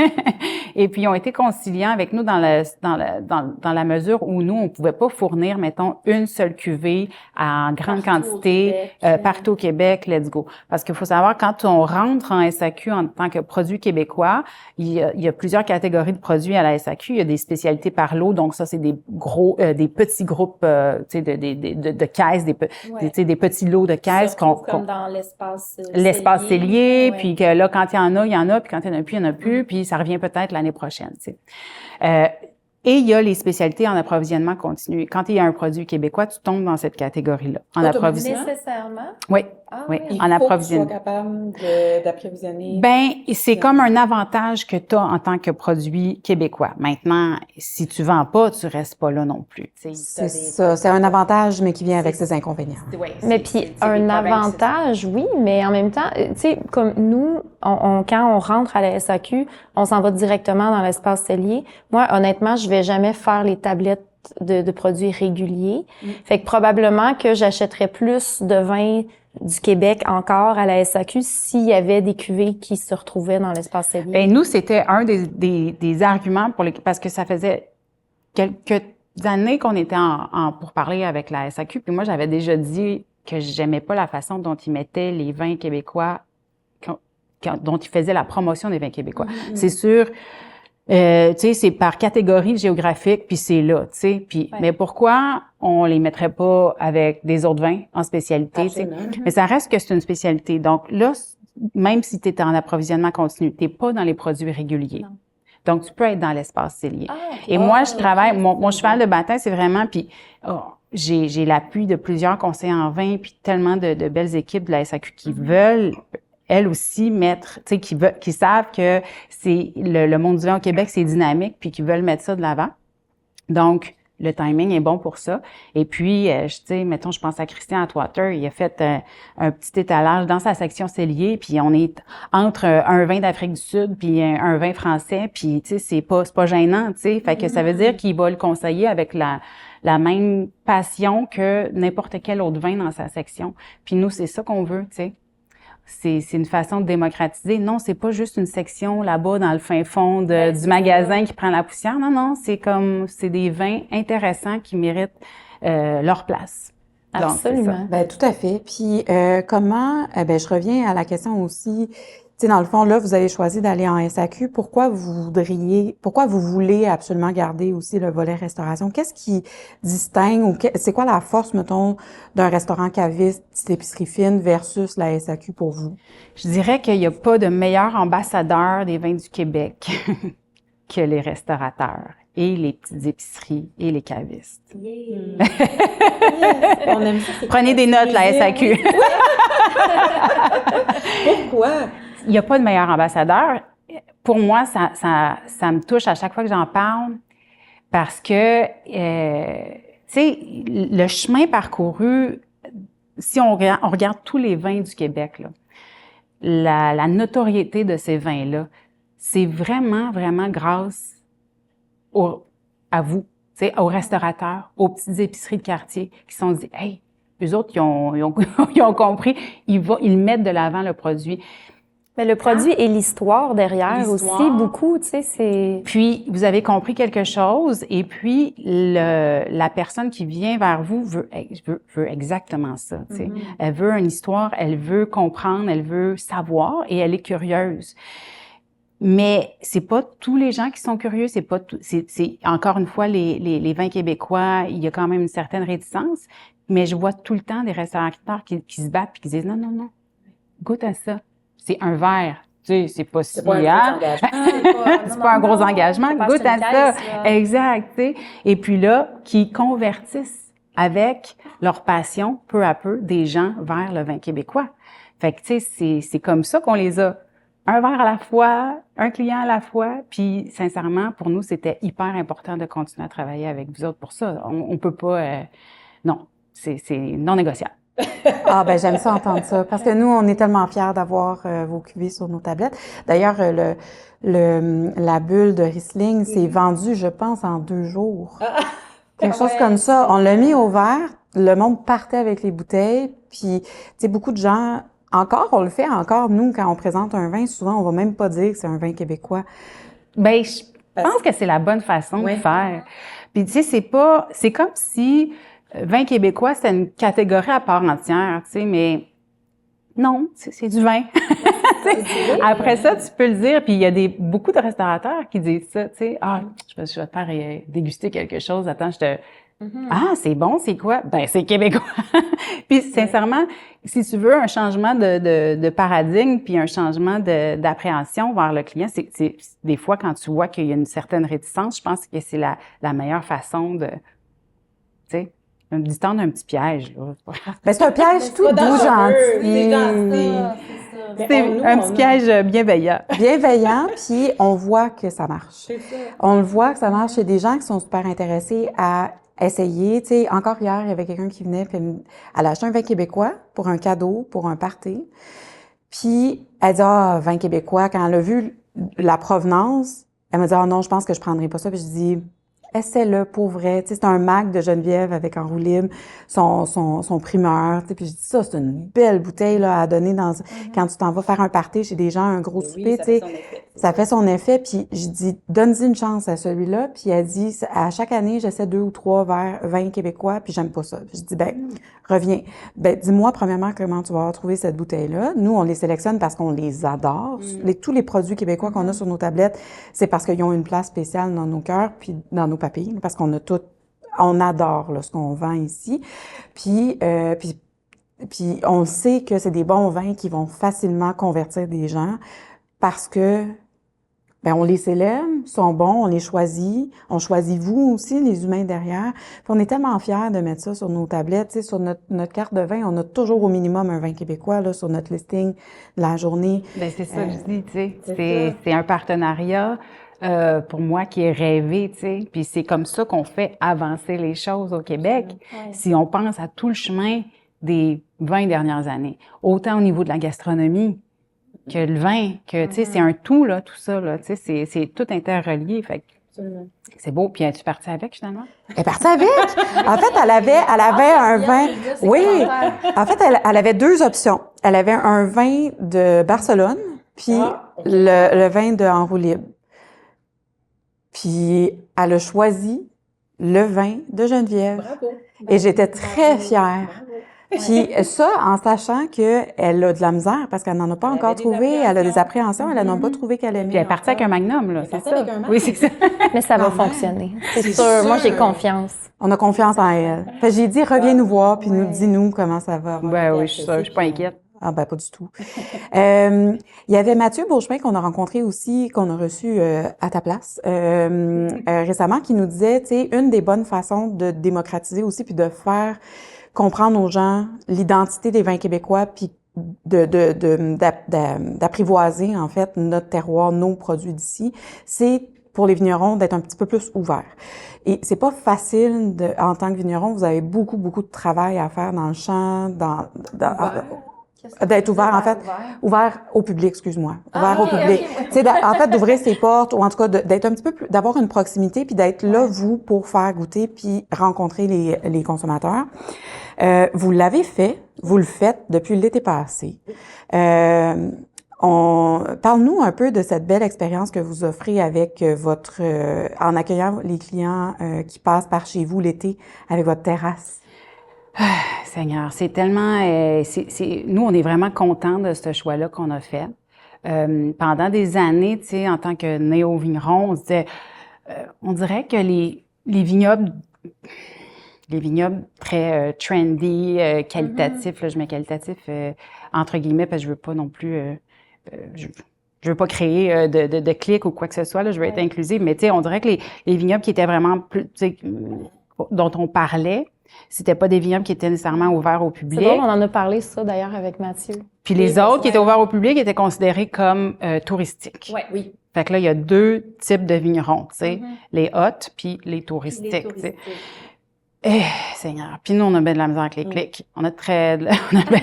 Et puis, ils ont été conciliants avec nous dans la mesure où nous, on pouvait pas fournir, mettons, une seule cuvée en grande quantité partout au Québec, let's go. Parce qu'il faut savoir, quand on rentre en SAQ en tant que produit québécois, il y a plusieurs catégories de produits à la SAQ. Il y a des spécialités par lot, donc ça, c'est des petits groupes, tu sais, de caisses, des petits lots de caisses comme dans l'espace cellier, ouais. puis que là, quand il y en a, puis quand il n'y en a plus, il n'y en a plus, puis ça revient peut-être l'année prochaine, tu sais. Et il y a les spécialités en approvisionnement continu. Quand il y a un produit québécois, tu tombes dans cette catégorie-là. En approvisionnement. Nécessairement? Oui. Ah, oui, oui. en approvisionnement. Il faut que tu sois capable d'approvisionner. Ben, c'est comme un avantage que tu as en tant que produit québécois. Maintenant, si tu vends pas, tu restes pas là non plus. C'est ça. C'est un avantage, mais qui vient avec ses inconvénients. Mais puis un avantage, oui, mais en même temps, tu sais, comme nous, quand on rentre à la SAQ, on s'en va directement dans l'espace cellier. Moi, honnêtement, je vais jamais faire les tablettes de produits réguliers. Fait que probablement que j'achèterais plus de vin du Québec encore à la SAQ s'il y avait des cuvées qui se retrouvaient dans l'espace cellier. Ben nous, c'était un des arguments parce que ça faisait quelques années qu'on était pour parler avec la SAQ, puis moi, j'avais déjà dit que j'aimais pas la façon dont ils mettaient les vins québécois, dont ils faisaient la promotion des vins québécois. C'est sûr, tu sais, c'est par catégorie géographique, puis c'est là, tu sais. Puis, mais pourquoi on les mettrait pas avec des autres vins en spécialité, tu sais? Mais ça reste que c'est une spécialité. Donc là, même si tu es en approvisionnement continu, t'es pas dans les produits réguliers. Non. Donc, tu peux être dans l'espace cellier. Et moi, je travaille, mon cheval de bataille, c'est vraiment, puis j'ai l'appui de plusieurs conseillers en vin, puis tellement de belles équipes de la SAQ qui veulent elles aussi mettre, tu sais, qui savent que c'est le monde du vin au Québec, c'est dynamique, puis qui veulent mettre ça de l'avant. Donc, le timing est bon pour ça. Et puis, tu sais, mettons, je pense à Christian Atwater, il a fait un petit étalage dans sa section cellier, puis on est entre un vin d'Afrique du Sud puis un vin français, puis tu sais, c'est pas gênant, tu sais. Fait que ça veut dire qu'il va le conseiller avec la même passion que n'importe quel autre vin dans sa section. Puis nous, c'est ça qu'on veut, tu sais. C'est une façon de démocratiser. Non, c'est pas juste une section là-bas dans le fin fond du magasin qui prend la poussière. Non, c'est des vins intéressants qui méritent leur place. Absolument. Donc, ben tout à fait. Puis comment je reviens à la question aussi. Tu sais, dans le fond, là, vous avez choisi d'aller en SAQ. Pourquoi vous voulez absolument garder aussi le volet restauration? Qu'est-ce qui distingue ou c'est quoi la force, mettons, d'un restaurant caviste, petite épicerie fine versus la SAQ pour vous? Je dirais qu'il n'y a pas de meilleur ambassadeur des vins du Québec que les restaurateurs et les petites épiceries et les cavistes. Yeah. On aime ça. Prenez des notes, la SAQ. Pourquoi? Il n'y a pas de meilleur ambassadeur. Pour moi, ça me touche à chaque fois que j'en parle parce que, tu sais, le chemin parcouru, si on regarde tous les vins du Québec, là, la notoriété de ces vins-là, c'est vraiment, vraiment grâce à vous, tu sais, aux restaurateurs, aux petites épiceries de quartier qui se sont dit, hey, eux autres, ils ont compris, ils mettent de l'avant le produit. Mais le produit et l'histoire derrière aussi, beaucoup, tu sais, c'est... Puis, vous avez compris quelque chose, et puis la personne qui vient vers vous veut exactement ça, tu sais. Elle veut une histoire, elle veut comprendre, elle veut savoir, et elle est curieuse. Mais c'est pas tous les gens qui sont curieux, c'est encore une fois les vins québécois, il y a quand même une certaine réticence, mais je vois tout le temps des restaurateurs qui se battent puis qui disent non, goûte à ça. C'est un verre. Tu sais, c'est pas si... C'est pas un gros engagement. C'est pas un gros engagement. Goûte à ça. Exact, tu sais. Et puis là, qui convertissent avec leur passion, peu à peu, des gens vers le vin québécois. Fait que, tu sais, c'est comme ça qu'on les a. Un verre à la fois, un client à la fois. Puis, sincèrement, pour nous, c'était hyper important de continuer à travailler avec vous autres pour ça. On peut pas... non, c'est non négociable. Ah ben j'aime ça entendre ça parce que nous on est tellement fiers d'avoir vos cuvées sur nos tablettes. D'ailleurs la bulle de Riesling s'est vendue je pense en 2 jours. Quelque chose comme ça. On l'a mis au verre, le monde partait avec les bouteilles puis tu sais beaucoup de gens encore, on le fait encore, nous, quand on présente un vin, souvent, on va même pas dire que c'est un vin québécois. Ben, je pense que c'est la bonne façon de faire. Puis, tu sais, c'est comme si vin québécois, c'était une catégorie à part entière, tu sais, mais non, c'est du vin. Après ça, tu peux le dire, puis il y a beaucoup de restaurateurs qui disent ça, tu sais, je vais te faire déguster quelque chose, attends, c'est bon, c'est quoi? Ben, c'est québécois. Puis, sincèrement, si tu veux un changement de paradigme puis un changement d'appréhension vers le client, c'est des fois, quand tu vois qu'il y a une certaine réticence, je pense que c'est la meilleure façon de, tu sais, d'y tendre un petit piège, là. Ben, c'est un piège tout doux, gentil. C'est un petit piège bienveillant. Bienveillant, puis on voit que ça marche. On le voit que ça marche chez des gens qui sont super intéressés à essayer. Tu sais, encore hier, il y avait quelqu'un qui venait, puis elle a acheté un vin québécois pour un cadeau, pour un party. Puis elle dit, vin québécois. Quand elle a vu la provenance, elle m'a dit, non, je pense que je prendrai pas ça. Puis je dis, essaie-le pour vrai. Tu sais, c'est un Mac de Geneviève avec en roue libre, son primeur. Tu sais, puis je dis ça, c'est une belle bouteille là à donner quand tu t'en vas faire un party chez des gens, un gros souper. Tu sais, ça fait son effet. Puis je dis, donne-y une chance à celui-là. Puis elle dit, à chaque année, j'essaie 2 ou 3 vins québécois, puis j'aime pas ça. Puis je dis, reviens. Dis-moi premièrement comment tu vas trouver cette bouteille-là. Nous, on les sélectionne parce qu'on les adore. Tous les produits québécois qu'on a sur nos tablettes, c'est parce qu'ils ont une place spéciale dans nos cœurs puis dans nos papilles, parce qu'on a on adore là, ce qu'on vend ici. Puis on sait que c'est des bons vins qui vont facilement convertir des gens parce que on les célèbre, sont bons, on les choisit, on choisit vous aussi, les humains derrière. Puis on est tellement fiers de mettre ça sur nos tablettes. Tu sais, sur notre carte de vin, on a toujours au minimum un vin québécois là, sur notre listing de la journée. Ben c'est ça que je dis, tu sais. C'est un partenariat pour moi qui est rêvé, tu sais. Puis c'est comme ça qu'on fait avancer les choses au Québec. Si on pense à tout le chemin des 20 dernières années, autant au niveau de la gastronomie que le vin, que tu sais, c'est un tout là, tout ça là, tu sais, c'est tout interrelié, fait que c'est beau. Puis es-tu partie avec finalement? Elle est partie avec. En fait, elle avait un vin. Oui. En fait, elle avait 2 options. Elle avait un vin de Barcelone, puis le vin de en roue libre. Puis elle a choisi le vin de Geneviève. Bravo. Et j'étais très fière. Puis ça, en sachant qu'elle a de la misère, parce qu'elle n'en a pas encore trouvé, elle a des appréhensions, elle n'en a pas trouvé qu'elle aimait. Puis elle est partie avec un magnum, là, c'est ça? Oui, c'est ça. Mais ça va fonctionner. C'est sûr. Moi, j'ai confiance. On a confiance en elle. Fait que j'ai dit, reviens nous voir, puis dis-nous comment ça va. Ben oui, je suis sûre, je suis pas inquiète. Pas du tout. Il y avait Mathieu Beauchemin qu'on a rencontré aussi, qu'on a reçu à ta place récemment, qui nous disait, tu sais, une des bonnes façons de démocratiser aussi, puis de faire comprendre aux gens l'identité des vins québécois, puis d'apprivoiser en fait notre terroir, nos produits d'ici, c'est pour les vignerons d'être un petit peu plus ouverts. Et c'est pas facile en tant que vigneron, vous avez beaucoup de travail à faire dans le champ, d'être ouvert, en fait. Ouvert au public, excuse-moi. Ouvert au public. Tu sais, en fait, d'ouvrir ses portes, ou en tout cas, d'être un petit peu plus, d'avoir une proximité, puis d'être là, vous, pour faire goûter, puis rencontrer les consommateurs. Vous l'avez fait, vous le faites depuis l'été passé. Parle-nous un peu de cette belle expérience que vous offrez avec en accueillant les clients qui passent par chez vous l'été avec votre terrasse. Seigneur, c'est tellement... nous, on est vraiment contents de ce choix-là qu'on a fait. Pendant des années, tu sais, en tant que néo-vigneron, on dirait que les vignobles très trendy, qualitatifs, là, je mets qualitatif entre guillemets, parce que je veux pas non plus... je veux pas créer de clics ou quoi que ce soit, là, je veux être inclusive, mais tu sais, on dirait que les vignobles qui étaient vraiment plus... Tu sais, dont on parlait, c'était pas des vignobles qui étaient nécessairement ouverts au public. C'est drôle, on en a parlé ça d'ailleurs avec Mathieu. Puis les autres qui étaient ouverts au public étaient considérés comme touristiques. Oui. Fait que là, il y a 2 types de vignerons, tu sais, les hot puis les touristiques. Tu sais. Seigneur. Puis nous, on a bien de la misère avec les clics. On a bien de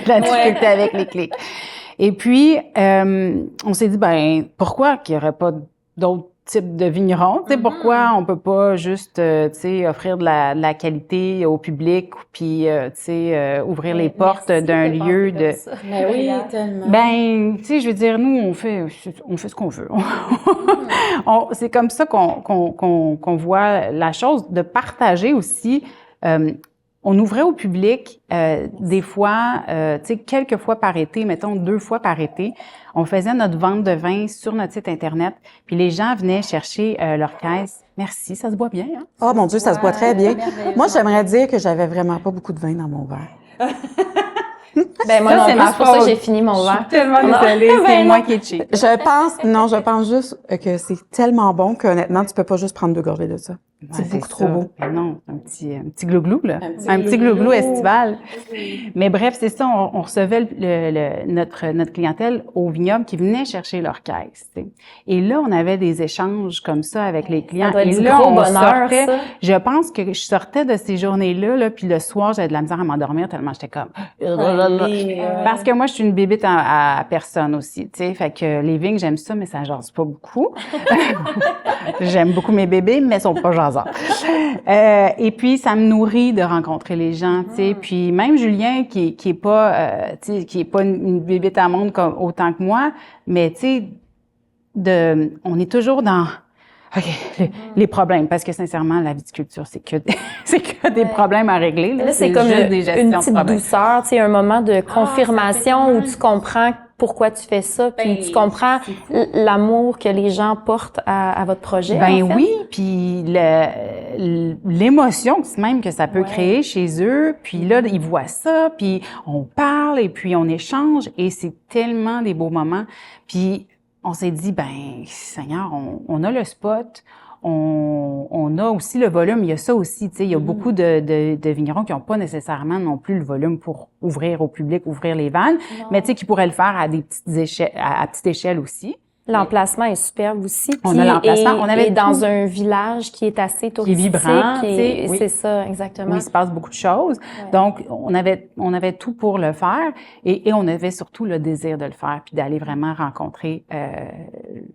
la difficulté avec les clics. Et puis, on s'est dit, pourquoi qu'il y aurait pas d'autres type de vigneron. Tu sais, pourquoi on peut pas juste, tu sais, offrir de la qualité au public, puis, tu sais, ouvrir les portes d'un lieu de... Mais oui, tellement. Ben, tu sais, je veux dire, nous, on fait ce qu'on veut. C'est comme ça qu'on voit la chose, de partager aussi. On ouvrait au public des fois, tu sais, quelques fois par été, mettons 2 fois par été. On faisait notre vente de vin sur notre site Internet, puis les gens venaient chercher leur caisse. Merci, ça se boit bien, hein? Oh mon Dieu, ça se boit très bien. Moi, j'aimerais dire que j'avais vraiment pas beaucoup de vin dans mon verre. Ben, moi, Ça, non c'est plus, ma c'est pour ça que faute. j'ai fini mon Je verre. suis tellement désolée, c'est moi qui ai cheat. Je pense juste que c'est tellement bon qu'honnêtement, tu peux pas juste prendre 2 gorgées de ça. C'est beaucoup trop beau. Mais non, un petit glouglou, là. Un petit glouglou estival. Mais bref, c'est ça, on recevait notre clientèle au vignoble qui venait chercher leur caisse, tu sais. Et là, on avait des échanges comme ça avec les clients. doit être Et du là, gros on bonheur, sortait. ça. Je pense que je sortais de ces journées-là, là, puis le soir, j'avais de la misère à m'endormir tellement j'étais comme... Parce que moi, je suis une bébite à personne aussi, tu sais. Fait que les vignes, j'aime ça, mais ça jase pas beaucoup. J'aime beaucoup mes bébés, mais ils sont pas jasants. Et puis, ça me nourrit de rencontrer les gens, tu sais. Puis même Julien, qui est pas, tu sais, qui est pas une bébite à monde comme autant que moi, mais tu sais, on est toujours dans... OK, les problèmes, parce que sincèrement, la viticulture, c'est que des problèmes à régler. Là, c'est comme juste des gestions une de petite problèmes. douceur, tu sais, un moment de confirmation où tu comprends pourquoi tu fais ça, puis tu comprends l'amour que les gens portent à votre projet. Ben en fait. oui, puis l'émotion même que ça peut créer chez eux, puis là, ils voient ça, puis on parle, et puis on échange, et c'est tellement des beaux moments. Puis on s'est dit, ben Seigneur, on a le spot, on a aussi le volume, il y a ça aussi, tu sais, il y a beaucoup de vignerons qui n'ont pas nécessairement non plus le volume pour ouvrir au public, ouvrir les vannes, mais tu sais, qui pourraient le faire à des petites échelles, à petite échelle aussi. L'emplacement est superbe aussi. On a l'emplacement, on avait et dans tout. un village qui est assez touristique. Qui est vibrant, tu sais, oui. C'est ça, exactement. Où il se passe beaucoup de choses. Ouais. Donc, on avait tout pour le faire et on avait surtout le désir de le faire puis d'aller vraiment rencontrer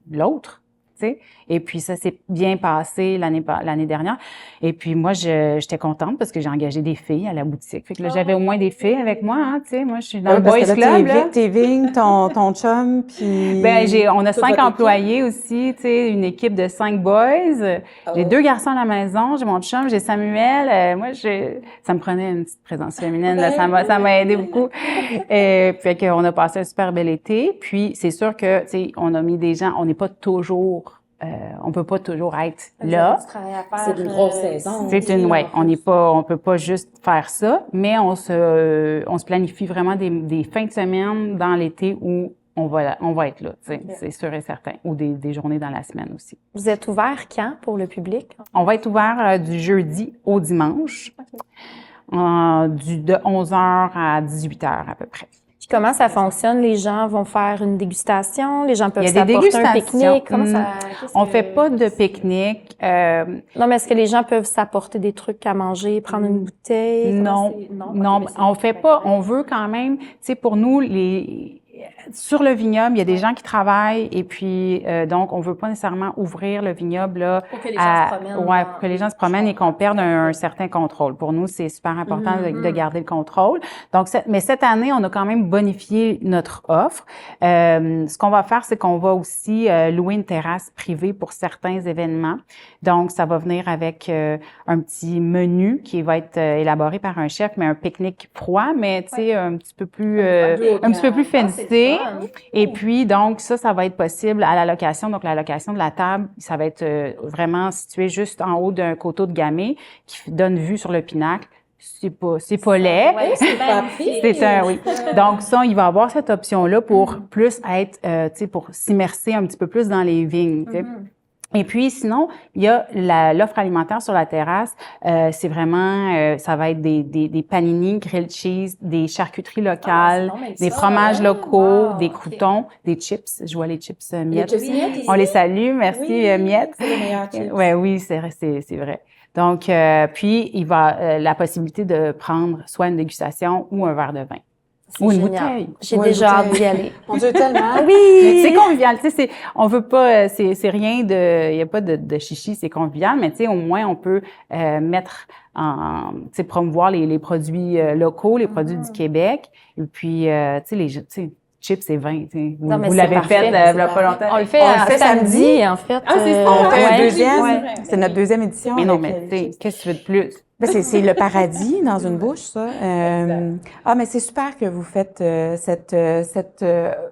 l'autre. Tu sais. Et puis ça s'est bien passé l'année dernière. Et puis moi, j'étais contente parce que j'ai engagé des filles à la boutique. Fait que là, j'avais au moins des filles avec moi, hein, tu sais. Moi, je suis dans le boys club, là. Tes vignes, ton chum, puis... Ben, on a 5 employés aussi, tu sais, une équipe de 5 boys. J'ai 2 garçons à la maison, j'ai mon chum, j'ai Samuel. Moi, ça me prenait une petite présence féminine, là. Ça m'a aidé beaucoup. Fait qu'on a passé un super bel été. Puis, c'est sûr que, tu sais, on a mis des gens, on n'est pas toujours on peut pas toujours être là. C'est une grosse saison. C'est on peut pas juste faire ça, mais on se planifie vraiment des fins de semaine dans l'été où on va être là, c'est sûr et certain, ou des journées dans la semaine aussi. Vous êtes ouvert quand pour le public? On va être ouvert du jeudi au dimanche, de 11h à 18h à peu près. Puis comment ça fonctionne? Les gens vont faire une dégustation? Les gens peuvent s'apporter un pique-nique? Comment ça... On fait pas de pique-nique. Non, mais est-ce que les gens peuvent s'apporter des trucs à manger, prendre une bouteille? Non, on fait pas. On veut quand même, tu sais, pour nous, sur le vignoble, il y a des gens qui travaillent et puis donc on veut pas nécessairement ouvrir le vignoble là pour que les gens se promènent. Ouais, pour que les gens se promènent et qu'on perde un certain contrôle. Pour nous, c'est super important de garder le contrôle. Donc mais cette année, on a quand même bonifié notre offre. Ce qu'on va faire, c'est qu'on va aussi louer une terrasse privée pour certains événements. Donc ça va venir avec un petit menu qui va être élaboré par un chef, mais un pique-nique froid, mais tu sais un petit peu plus fancy. Et puis, donc, ça va être possible à la location. Donc, la location de la table, ça va être vraiment situé juste en haut d'un coteau de Gamay qui donne vue sur le Pinacle. C'est pas laid. Ouais, c'est pas pris. Oui. Donc, ça, il va avoir cette option-là pour plus être, tu sais, pour s'immerser un petit peu plus dans les vignes, tu sais. Et puis, sinon, il y a l'offre alimentaire sur la terrasse. C'est vraiment, ça va être des panini, grilled cheese, des charcuteries locales, des fromages locaux, des croûtons, des chips. Je vois les chips miettes. Les chips miettes ici? On les salue. Merci, miettes. C'est les meilleurs chips. Oui, c'est vrai. Donc, puis, il va la possibilité de prendre soit une dégustation ou un verre de vin. C'est Ou une génial. bouteille. J'ai Ouais, déjà hâte bouteille. d'y aller. Mon Dieu, tellement. Oui! C'est convivial, tu sais, on veut pas, c'est rien de, il y a pas de chichi, c'est convivial, mais tu sais, au moins, on peut mettre tu sais, promouvoir les produits locaux, les produits du Québec, et puis, tu sais, chips et vin, tu sais. Non, mais Vous c'est l'avez parfait. fait il y a pas longtemps. On le fait, On le fait samedi, en fait. Ah, c'est ça. On fait un Ouais. deuxième. Ouais. C'est notre deuxième édition. Mais non, avec, mais tu sais, qu'est-ce que tu veux de plus? ben, c'est le paradis dans une bouche, ça. Mais c'est super que vous faites cette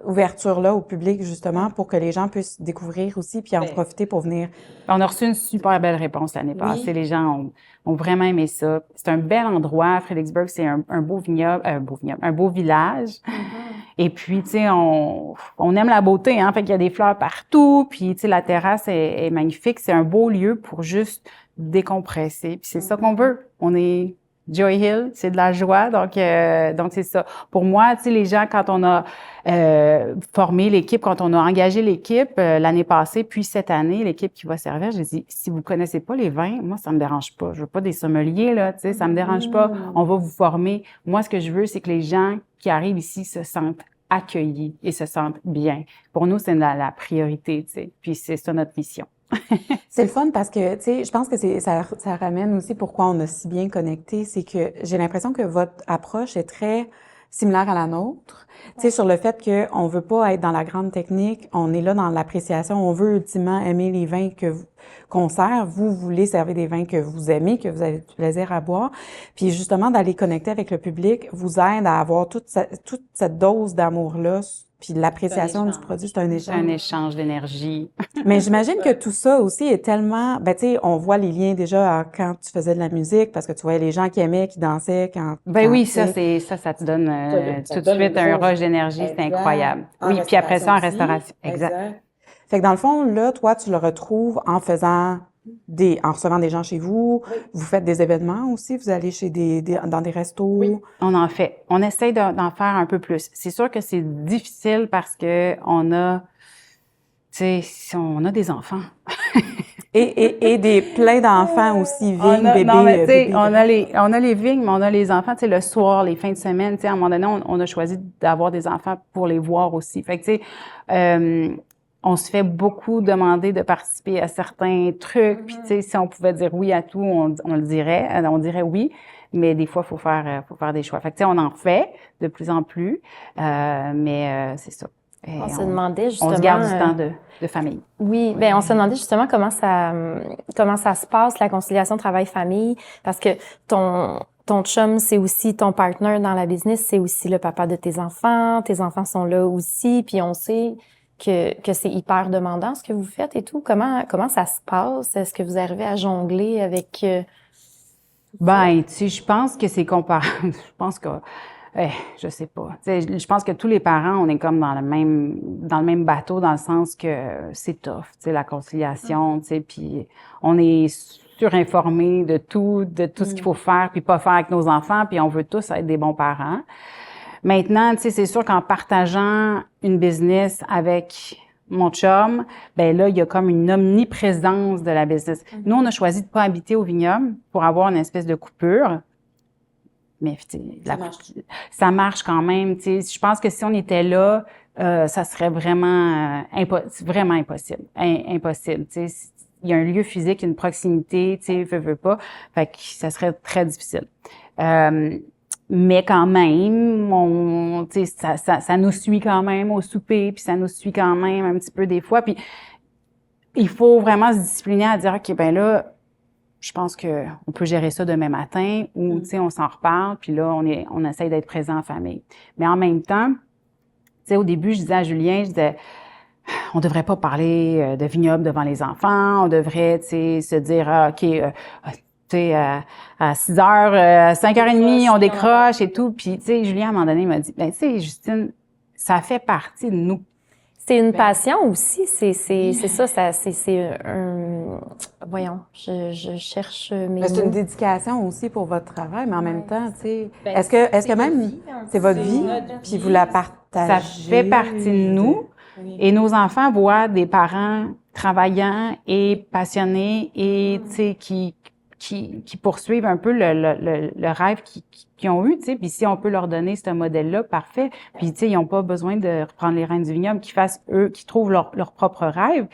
ouverture-là au public, justement, pour que les gens puissent découvrir aussi puis en profiter pour venir. On a reçu une super belle réponse l'année passée. Les gens ont vraiment aimé ça. C'est un bel endroit. Fredericksburg, c'est un beau vignoble, un beau village. Et puis, tu sais, on aime la beauté, hein. Fait qu'il y a des fleurs partout. Puis, tu sais, la terrasse est magnifique. C'est un beau lieu pour juste décompresser. Puis c'est ça qu'on veut. On est Joy Hill, c'est de la joie. Donc c'est ça. Pour moi, tu sais, les gens, quand on a formé l'équipe, quand on a engagé l'équipe l'année passée, puis cette année, l'équipe qui va servir, j'ai dit, si vous connaissez pas les vins, moi, ça me dérange pas. Je veux pas des sommeliers, là, tu sais, ça me dérange pas. On va vous former. Moi, ce que je veux, c'est que les gens qui arrivent ici se sentent accueillis et se sentent bien. Pour nous, c'est la priorité, tu sais. Puis c'est ça notre mission. C'est le fun parce que, tu sais, je pense que ça ramène aussi pourquoi on a si bien connecté. C'est que j'ai l'impression que votre approche est très similaire à la nôtre. Tu sais, sur le fait qu'on veut pas être dans la grande technique, on est là dans l'appréciation. On veut ultimement aimer les vins qu'on sert. Vous voulez servir des vins que vous aimez, que vous avez du plaisir à boire. Puis justement, d'aller connecter avec le public vous aide à avoir toute cette dose d'amour-là. Puis l'appréciation du produit, c'est un C'est échange. un échange d'énergie. Mais j'imagine que tout ça aussi est tellement, tu sais, on voit les liens déjà quand tu faisais de la musique, parce que tu voyais les gens qui aimaient, qui dansaient, quand Oui, tu sais. ça te donne Ça tout de donne suite une un grosse- rush d'énergie, c'est Exact. incroyable. En Oui, puis après ça, en aussi. restauration. Exact. Fait que dans le fond, là, toi, tu le retrouves en recevant des gens chez vous. Vous faites des événements aussi. Vous allez chez dans des restos. Oui. On en fait. On essaye d'en faire un peu plus. C'est sûr que c'est difficile parce que on a des enfants. Et plein d'enfants aussi, vignes, bébés. Non, mais tu sais, bébés. on a les vignes, mais on a les enfants, tu sais, le soir, les fins de semaine, tu sais, à un moment donné, on a choisi d'avoir des enfants pour les voir aussi. Fait que, tu sais, on se fait beaucoup demander de participer à certains trucs, puis tu sais, si on pouvait dire oui à tout, on le dirait, on dirait oui, mais des fois, faut faire des choix. Fait que, tu sais, on en fait de plus en plus, mais c'est ça. Et On se demandait justement. on se garde du temps de famille. Oui, ben on se demandait justement comment ça se passe, la conciliation travail-famille, parce que ton chum, c'est aussi ton partner dans la business, c'est aussi le papa de tes enfants sont là aussi, puis on sait que c'est hyper demandant ce que vous faites et tout. Comment ça se passe? Est-ce que vous arrivez à jongler avec Ben, tu sais, je pense que c'est comparable. Je pense que, je sais pas. Tu sais, je pense que tous les parents, on est comme dans le même bateau, dans le sens que c'est tough, tu sais, la conciliation, tu sais, puis on est surinformés de tout ce qu'il faut faire puis pas faire avec nos enfants, puis on veut tous être des bons parents. Maintenant, tu sais, c'est sûr qu'en partageant une business avec mon chum, ben là, il y a comme une omniprésence de la business. Nous, on a choisi de pas habiter au vignoble pour avoir une espèce de coupure. Mais tu sais, ça marche quand même. Tu sais, je pense que si on était là, ça serait vraiment vraiment impossible. Impossible. Tu sais, il y a un lieu physique, une proximité. Tu sais, veux pas. Fait que ça serait très difficile. Mais quand même, tu sais, ça nous suit quand même au souper, puis ça nous suit quand même un petit peu des fois. Puis il faut vraiment se discipliner à dire, OK, ben là, je pense que on peut gérer ça demain matin, ou tu sais, on s'en reparle, puis là, on essaye d'être présent en famille. Mais en même temps, tu sais, au début, je disais à Julien, on devrait pas parler de vignoble devant les enfants, on devrait, tu sais, se dire, OK, tu sais, à 6 heures, à 5h30, on décroche et tout. Puis, tu sais, Julien, à un moment donné, il m'a dit, ben, tu sais, Justine, ça fait partie de nous. C'est une passion aussi, c'est ça, c'est un... Voyons, je cherche mes C'est une mots. dédication aussi pour votre travail, mais en même temps, tu sais, Ben, est-ce que même c'est votre vie, notre puis vie. vous la partagez? Ça fait partie de nous. Et nos enfants voient des parents travaillants et passionnés et, tu sais, qui qui poursuivent un peu le rêve qu'ils ont eu, tu sais. Puis si on peut leur donner ce modèle-là, parfait. Puis tu sais, ils n'ont pas besoin de reprendre les rênes du vignoble, qu'ils trouvent leur propre rêve.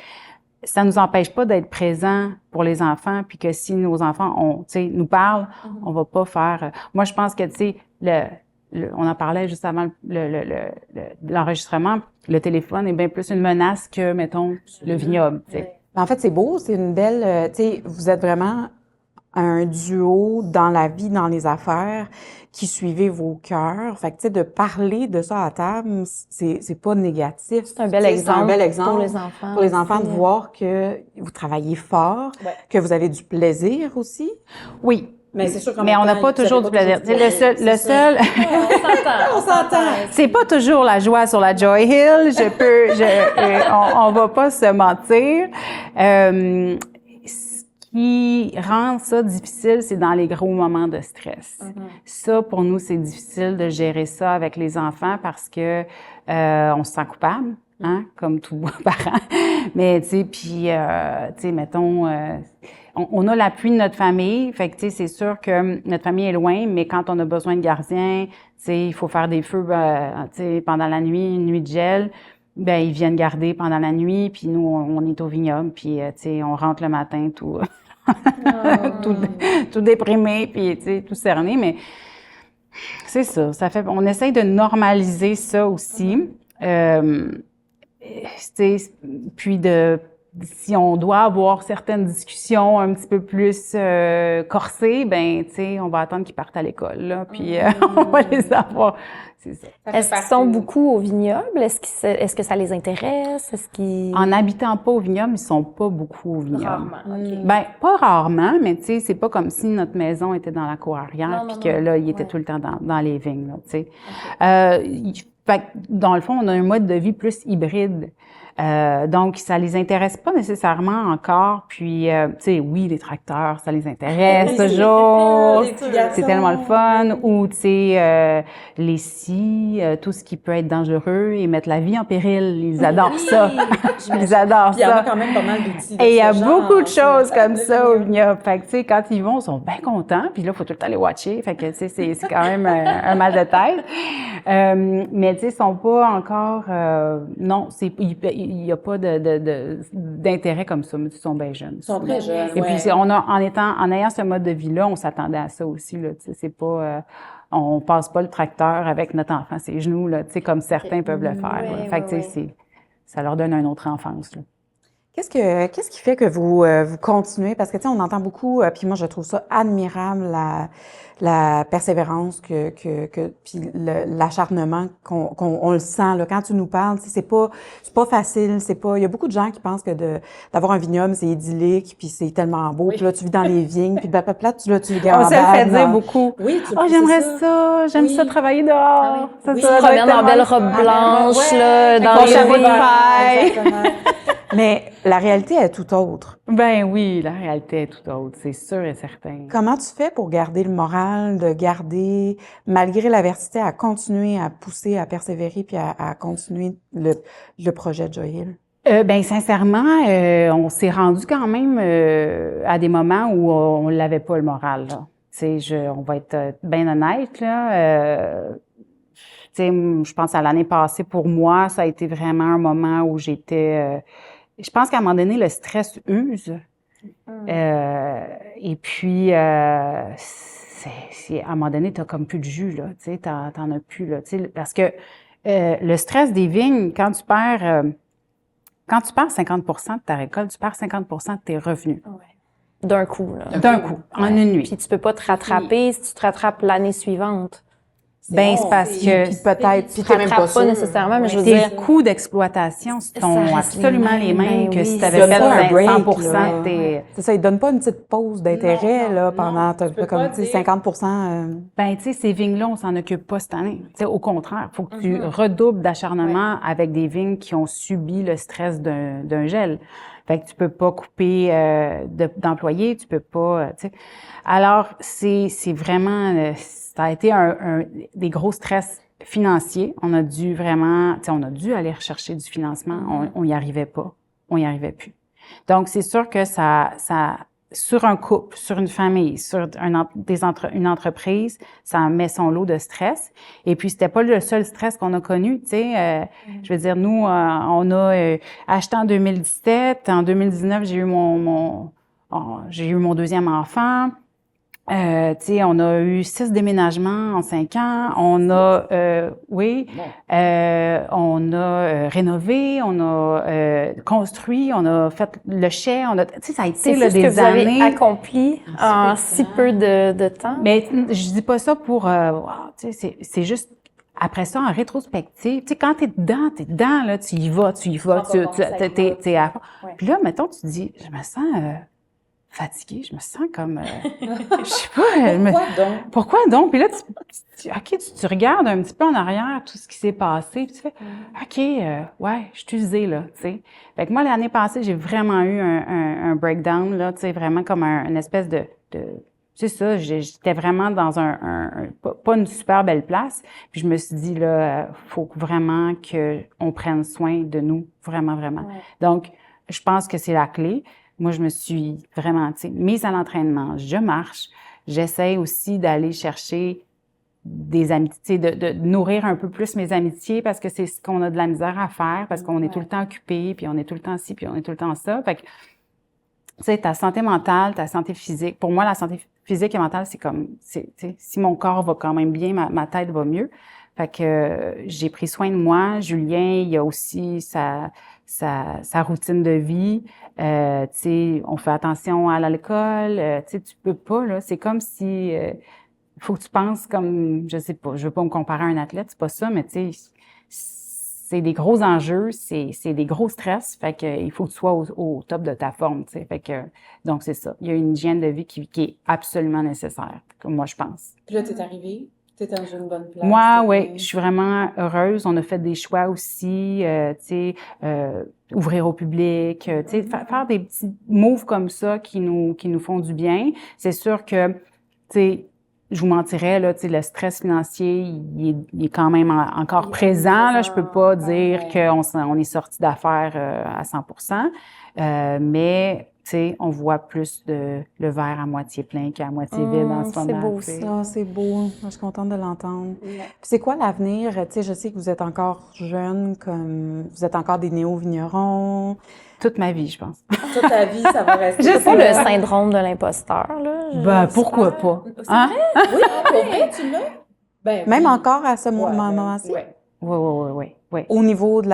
Ça nous empêche pas d'être présents pour les enfants, puis que si nos enfants nous parlent, on va pas faire. Moi, je pense que tu sais, on en parlait juste avant l'enregistrement. Le téléphone est bien plus une menace que, mettons, le vignoble. Tu sais. En fait, c'est beau, c'est une belle. Tu sais, vous êtes vraiment un duo dans la vie, dans les affaires, qui suivez vos cœurs. Fait que, tu sais, de parler de ça à table, c'est pas négatif. C'est un bel exemple. C'est un bel exemple pour les enfants. Pour les enfants aussi. de voir que vous travaillez fort, que vous avez du plaisir aussi. Oui. Mais c'est sûr Mais on n'a pas toujours du plaisir. Le seul. On s'entend. C'est pas toujours la joie sur la Joy Hill. On va pas se mentir. Ce qui rend ça difficile, c'est dans les gros moments de stress. Ça, pour nous, c'est difficile de gérer ça avec les enfants parce que on se sent coupable, hein, comme tout parent. Mais tu sais, puis tu sais, mettons. On a l'appui de notre famille, fait que tu sais, c'est sûr que notre famille est loin, mais quand on a besoin de gardiens, tu sais, il faut faire des feux, tu sais, pendant la nuit, une nuit de gel, ben ils viennent garder pendant la nuit, puis nous on est au vignoble, puis tu sais, on rentre le matin tout tout déprimé, puis tu sais, tout cerné, mais c'est ça, on essaye de normaliser ça aussi, tu sais, puis si on doit avoir certaines discussions un petit peu plus corsées, ben tu sais, on va attendre qu'ils partent à l'école là, puis on va les avoir. C'est ça. Est-ce qu'ils sont beaucoup au vignoble? Est-ce que ça les intéresse? En habitant pas au vignoble, ils sont pas beaucoup au vignoble. Rarement, okay. Ben pas rarement, mais tu sais, c'est pas comme si notre maison était dans la cour arrière puis que là, ils étaient tout le temps dans les vignes là, tu sais. Okay. Fait que, dans le fond, on a un mode de vie plus hybride. Donc, ça les intéresse pas nécessairement encore. Puis, tu sais, oui, les tracteurs, ça les intéresse toujours. C'est tellement le fun. Ou, tu sais, les scies, tout ce qui peut être dangereux et mettre la vie en péril. Ils adorent ça. Ils adorent ça. Il y en a quand même pas mal d'outils. Et il y a beaucoup de choses comme ça au vignoble. Fait que, tu sais, quand ils vont, ils sont bien contents. Puis là, il faut tout le temps les watcher. Fait que, tu sais, c'est quand même un mal de tête. Mais, tu sais, ils sont pas encore... non, il n'y a pas d'intérêt comme ça, mais ils sont bien jeunes. Ils sont très jeunes, et puis, en ayant ce mode de vie-là, on s'attendait à ça aussi, là. Tu sais, c'est pas... on passe pas le tracteur avec notre enfant à ses genoux, là, tu sais, comme certains peuvent le faire. Ouais, fait que, tu sais, ça leur donne une autre enfance, là. Qu'est-ce qui fait que vous continuez? Parce que, tu sais, on entend beaucoup, puis moi, je trouve ça admirable, la persévérance puis l'acharnement qu'on le sent, là. Quand tu nous parles, tu sais, c'est pas facile, il y a beaucoup de gens qui pensent que d'avoir un vignoble, c'est idyllique, puis c'est tellement beau, puis là, tu vis dans les vignes, puis là, tu le gambades. On se le fait dire beaucoup. Oui, j'aimerais ça, j'aime ça travailler dehors. Tu te promènes en belle robe blanche, là, dans les chapeau de paille. Mais la réalité est tout autre. Ben oui, la réalité est tout autre, c'est sûr et certain. Comment tu fais pour garder le moral, malgré l'adversité, à continuer à pousser, à persévérer, puis à continuer le projet de Joy Hill? Ben sincèrement, on s'est rendu quand même à des moments où on l'avait pas le moral, là. Tu sais, on va être bien honnête, là. Tu sais, je pense à l'année passée, pour moi, ça a été vraiment un moment où j'étais... je pense qu'à un moment donné, le stress use. Et puis, à un moment donné, t'as comme plus de jus, là. Tu sais, t'en as plus, là. Tu sais, parce que le stress des vignes, quand tu perds 50% de ta récolte, tu perds 50% de tes revenus. Ouais. D'un coup, là. D'un coup, en une nuit. Puis tu peux pas te rattraper si tu te rattrapes l'année suivante. Ben, c'est parce que Puis peut-être, puis Tu te t'es même pas rattrapes pas sûr. nécessairement, mais je veux tes dire... coûts d'exploitation sont Ça reste absolument les mêmes ben que oui, si tu ça avais donne fait pas un break, 100% là. de tes... C'est ça, ils donnent pas une petite pause d'intérêt, Non, là, non, pendant, tu peux comme, pas tu sais, dire- 50%. Ben, tu sais, ces vignes-là, on s'en occupe pas cette année. Tu sais, au contraire, faut que tu redoubles d'acharnement avec des vignes qui ont subi le stress d'un gel. Fait que tu peux pas couper d'employés, tu peux pas, tu sais. Alors, c'est vraiment, ça a été des gros stress financiers. On a dû vraiment, tu sais, on a dû aller rechercher du financement. On y arrivait pas, on y arrivait plus. Donc, c'est sûr que ça sur un couple, sur une famille, sur une entreprise, ça met son lot de stress. Et puis, c'était pas le seul stress qu'on a connu, tu sais. Je veux dire, nous, on a acheté en 2017. En 2019, j'ai eu mon deuxième enfant. Tu sais, on a eu 6 déménagements en 5 ans. On a, on a rénové, on a construit, on a fait le chai, on a, tu sais, ça a été là, des que vous années. avez accompli en si peu de temps. Mais je dis pas ça pour, wow, tu sais, c'est juste. Après ça, en rétrospective, tu sais, quand t'es dedans, là, tu y vas, t'es à fond. Ouais. Puis là, mettons, tu te dis, je me sens fatiguée, je me sens comme, je sais pas. Pourquoi donc? Puis là, tu regardes un petit peu en arrière tout ce qui s'est passé, puis tu fais, OK, ouais, je suis usée, là, tu sais. Fait que moi, l'année passée, j'ai vraiment eu un breakdown, là, tu sais, vraiment comme une espèce de c'est ça, j'étais vraiment dans pas une super belle place. Puis je me suis dit, là, faut vraiment qu'on prenne soin de nous, vraiment, vraiment. Ouais. Donc, je pense que c'est la clé. Moi, je me suis vraiment, tu sais, mise à l'entraînement. Je marche. J'essaie aussi d'aller chercher des amitiés, de nourrir un peu plus mes amitiés parce que c'est ce qu'on a de la misère à faire, parce qu'on est tout le temps occupé, puis on est tout le temps ci, puis on est tout le temps ça. Fait que, tu sais, ta santé mentale, ta santé physique. Pour moi, la santé physique et mentale, c'est comme, tu sais, si mon corps va quand même bien, ma tête va mieux. Fait que j'ai pris soin de moi. Julien, il y a aussi sa routine de vie. Tu sais, on fait attention à l'alcool. Tu sais, tu peux pas, là. C'est comme si, faut que tu penses comme, je sais pas, je veux pas me comparer à un athlète, c'est pas ça, mais tu sais, c'est des gros enjeux, c'est des gros stress, fait que il faut que tu sois au top de ta forme, tu sais, fait que donc c'est ça. Il y a une hygiène de vie qui est absolument nécessaire, comme moi je pense. Puis là, t'es arrivée, t'es dans une bonne place. Moi, oui, je suis vraiment heureuse. On a fait des choix aussi, tu sais, ouvrir au public, tu sais, faire des petits moves comme ça qui nous font du bien. C'est sûr que, tu sais, je vous mentirais, là, tu sais, le stress financier, il est quand même encore présent, là. Je peux pas dire qu'on est sorti d'affaires à 100%. Mais, tu sais, on voit plus le verre à moitié plein qu'à moitié vide en ce moment. C'est beau, tu sais. Ah, c'est beau. Je suis contente de l'entendre. Puis c'est quoi l'avenir? Tu sais, je sais que vous êtes encore jeune, comme vous êtes encore des néo-vignerons. Toute ma vie, je pense. Toute ta vie, ça va rester. C'est pas le syndrome de l'imposteur, là. Ben, pourquoi pas? Hein? Oui, pour vrai, tu l'as? Ben, Même oui. encore à ce Ouais, moment-ci? ouais. Oui. Au niveau de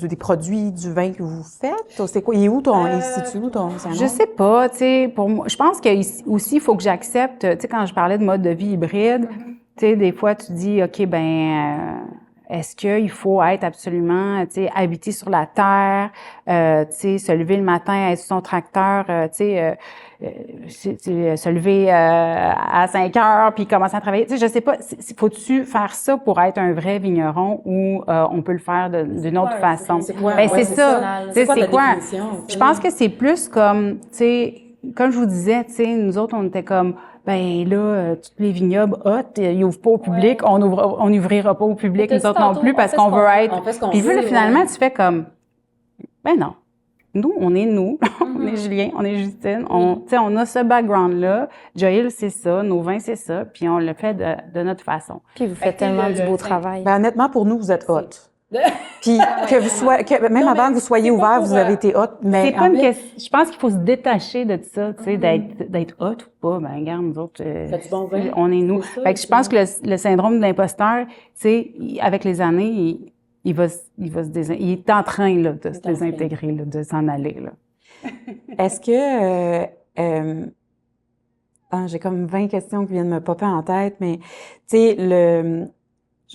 des produits, du vin que vous faites? C'est quoi? Il est où il se situe où ton syndrome? Je sais pas, tu sais, pour moi, je pense qu'il aussi, il faut que j'accepte, tu sais, quand je parlais de mode de vie hybride, tu sais, des fois, tu dis, OK, est-ce qu'il faut être absolument, tu sais, habité sur la terre, tu sais, se lever le matin, être sur son tracteur, tu sais, se lever à 5 heures puis commencer à travailler. Tu sais, je sais pas, faut-tu faire ça pour être un vrai vigneron ou on peut le faire d'une autre façon? C'est quoi? Ben, Ouais, c'est ça. Tu sais, c'est quoi? Je pense que c'est plus comme, tu sais, comme je vous disais, tu sais, nous autres, on était comme, ben là, tous les vignobles ils ouvrent pas au public, on ouvrira pas au public, nous autres non plus, parce qu'on veut être. Puis là, finalement, tu fais comme, ben non. Nous, on est nous. On est Julien, on est Justine. Tu sais, on a ce background-là. Joël, c'est ça. Nos vins, c'est ça. Puis on le fait de notre façon. Puis vous faites tellement du beau travail. Ben, honnêtement, pour nous, vous êtes hot. Puis même avant que vous soyez ouvert, vous avez été hot. Mais c'est pas une question. Je pense qu'il faut se détacher de ça, tu sais, d'être hot ou pas. Ben, regarde, nous autres, du bon vin. On est nous. Fait que je pense que le syndrome de l'imposteur, tu sais, avec les années, il est en train là, de se désintégrer, là, de s'en aller. Là. est-ce que j'ai comme 20 questions qui viennent me popper en tête, mais tu sais,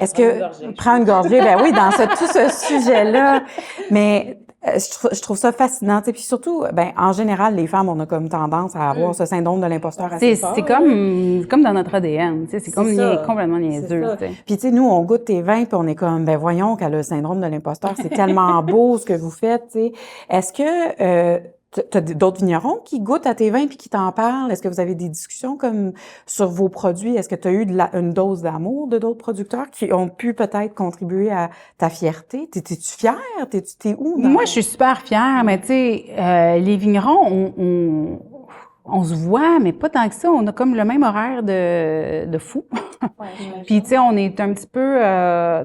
est-ce que prends une gorgée, ben oui, dans tout ce sujet-là, mais je trouve ça fascinant, tu sais, puis surtout, ben en général, les femmes, on a comme tendance à avoir ce syndrome de l'imposteur assez fort. C'est comme dans notre ADN, tu sais, c'est complètement niaiseux, tu sais. Puis tu sais, nous, on goûte tes vins, puis on est comme, ben voyons qu'elle a le syndrome de l'imposteur, c'est tellement beau ce que vous faites, tu sais. Est-ce que t'as d'autres vignerons qui goûtent à tes vins puis qui t'en parlent? Est-ce que vous avez des discussions comme sur vos produits? Est-ce que tu as eu une dose d'amour de d'autres producteurs qui ont pu peut-être contribuer à ta fierté? T'es-tu fière? T'es où? Moi, je suis super fière, mais tu sais, les vignerons, on se voit, mais pas tant que ça. On a comme le même horaire de fou. Puis, tu sais, on est un petit peu,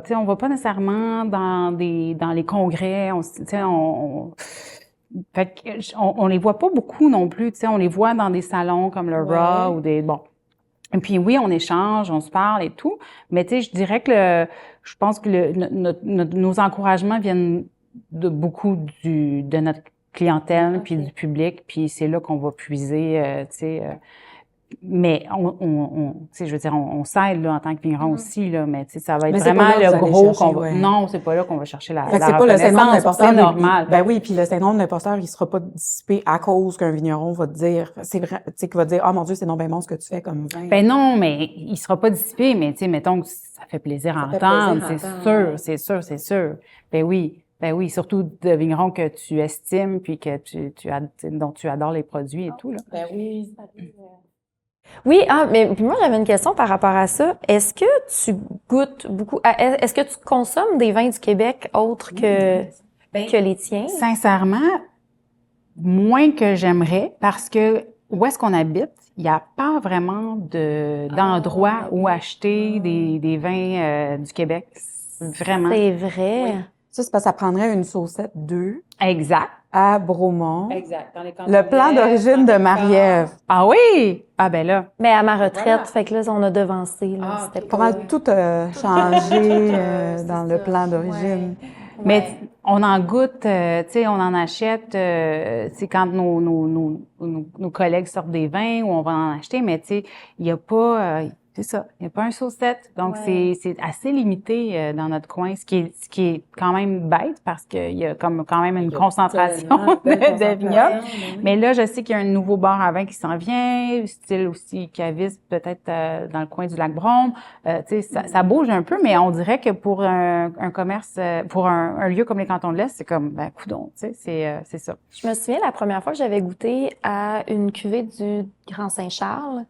tu sais, on va pas nécessairement dans les congrès. Tu sais, fait on les voit pas beaucoup non plus. Tu sais, on les voit dans des salons comme le Raw ou bon. Et puis oui, on échange, on se parle et tout. Mais tu sais, je dirais que je pense que nos encouragements viennent de beaucoup de notre clientèle puis du public, puis c'est là qu'on va puiser, tu sais. Mais tu sais, je veux dire, on s'aide là en tant que vigneron aussi là, mais tu sais, ça va être vraiment le gros qu'on va. Non, c'est pas là qu'on va chercher la c'est pas le syndrome d'imposteur. C'est normal. Ben oui, puis le syndrome d'imposteur, il sera pas dissipé à cause qu'un vigneron va te dire, c'est vrai, tu sais, qu'il va te dire, oh mon Dieu, c'est non ben bon ce que tu fais comme vin. Ben non, mais il sera pas dissipé, mais tu sais, mettons que ça fait plaisir à entendre, c'est sûr. Ben oui, surtout de vignerons que tu estimes puis que dont tu adores les produits et tout là. Ben oui. Oui, mais puis moi j'avais une question par rapport à ça. Est-ce que tu goûtes beaucoup est-ce que tu consommes des vins du Québec autres que les tiens? Sincèrement, moins que j'aimerais parce que où est-ce qu'on habite, il n'y a pas vraiment d'endroit où acheter des vins du Québec. Vraiment. C'est vrai. Oui. Ça, c'est parce que ça prendrait une saucette 2 Exact. à Bromont. Exact. Le plan d'origine de Marie-Ève. Ah oui! Ah ben là. Mais à ma retraite, fait que là, on a devancé. Là, c'était Pas mal tout a changé dans le plan d'origine. Ouais. Mais on en goûte, tu sais, on en achète, c'est quand nos collègues sortent des vins ou on va en acheter, mais tu sais, il n'y a pas, c'est ça, il n'y a pas un saucette. Donc, c'est assez limité dans notre coin, ce qui est quand même bête parce qu'il y a quand même une concentration de vignobles. Mais là, je sais qu'il y a un nouveau bar à vin qui s'en vient, style aussi caviste, peut-être dans le coin du lac Brome. Tu sais, ça bouge un peu, mais on dirait que pour un commerce, pour un lieu comme les Cantons de l'Est, c'est comme, ben, coudonc, tu sais, c'est ça. Je me souviens la première fois que j'avais goûté à une cuvée du Grand Saint-Charles.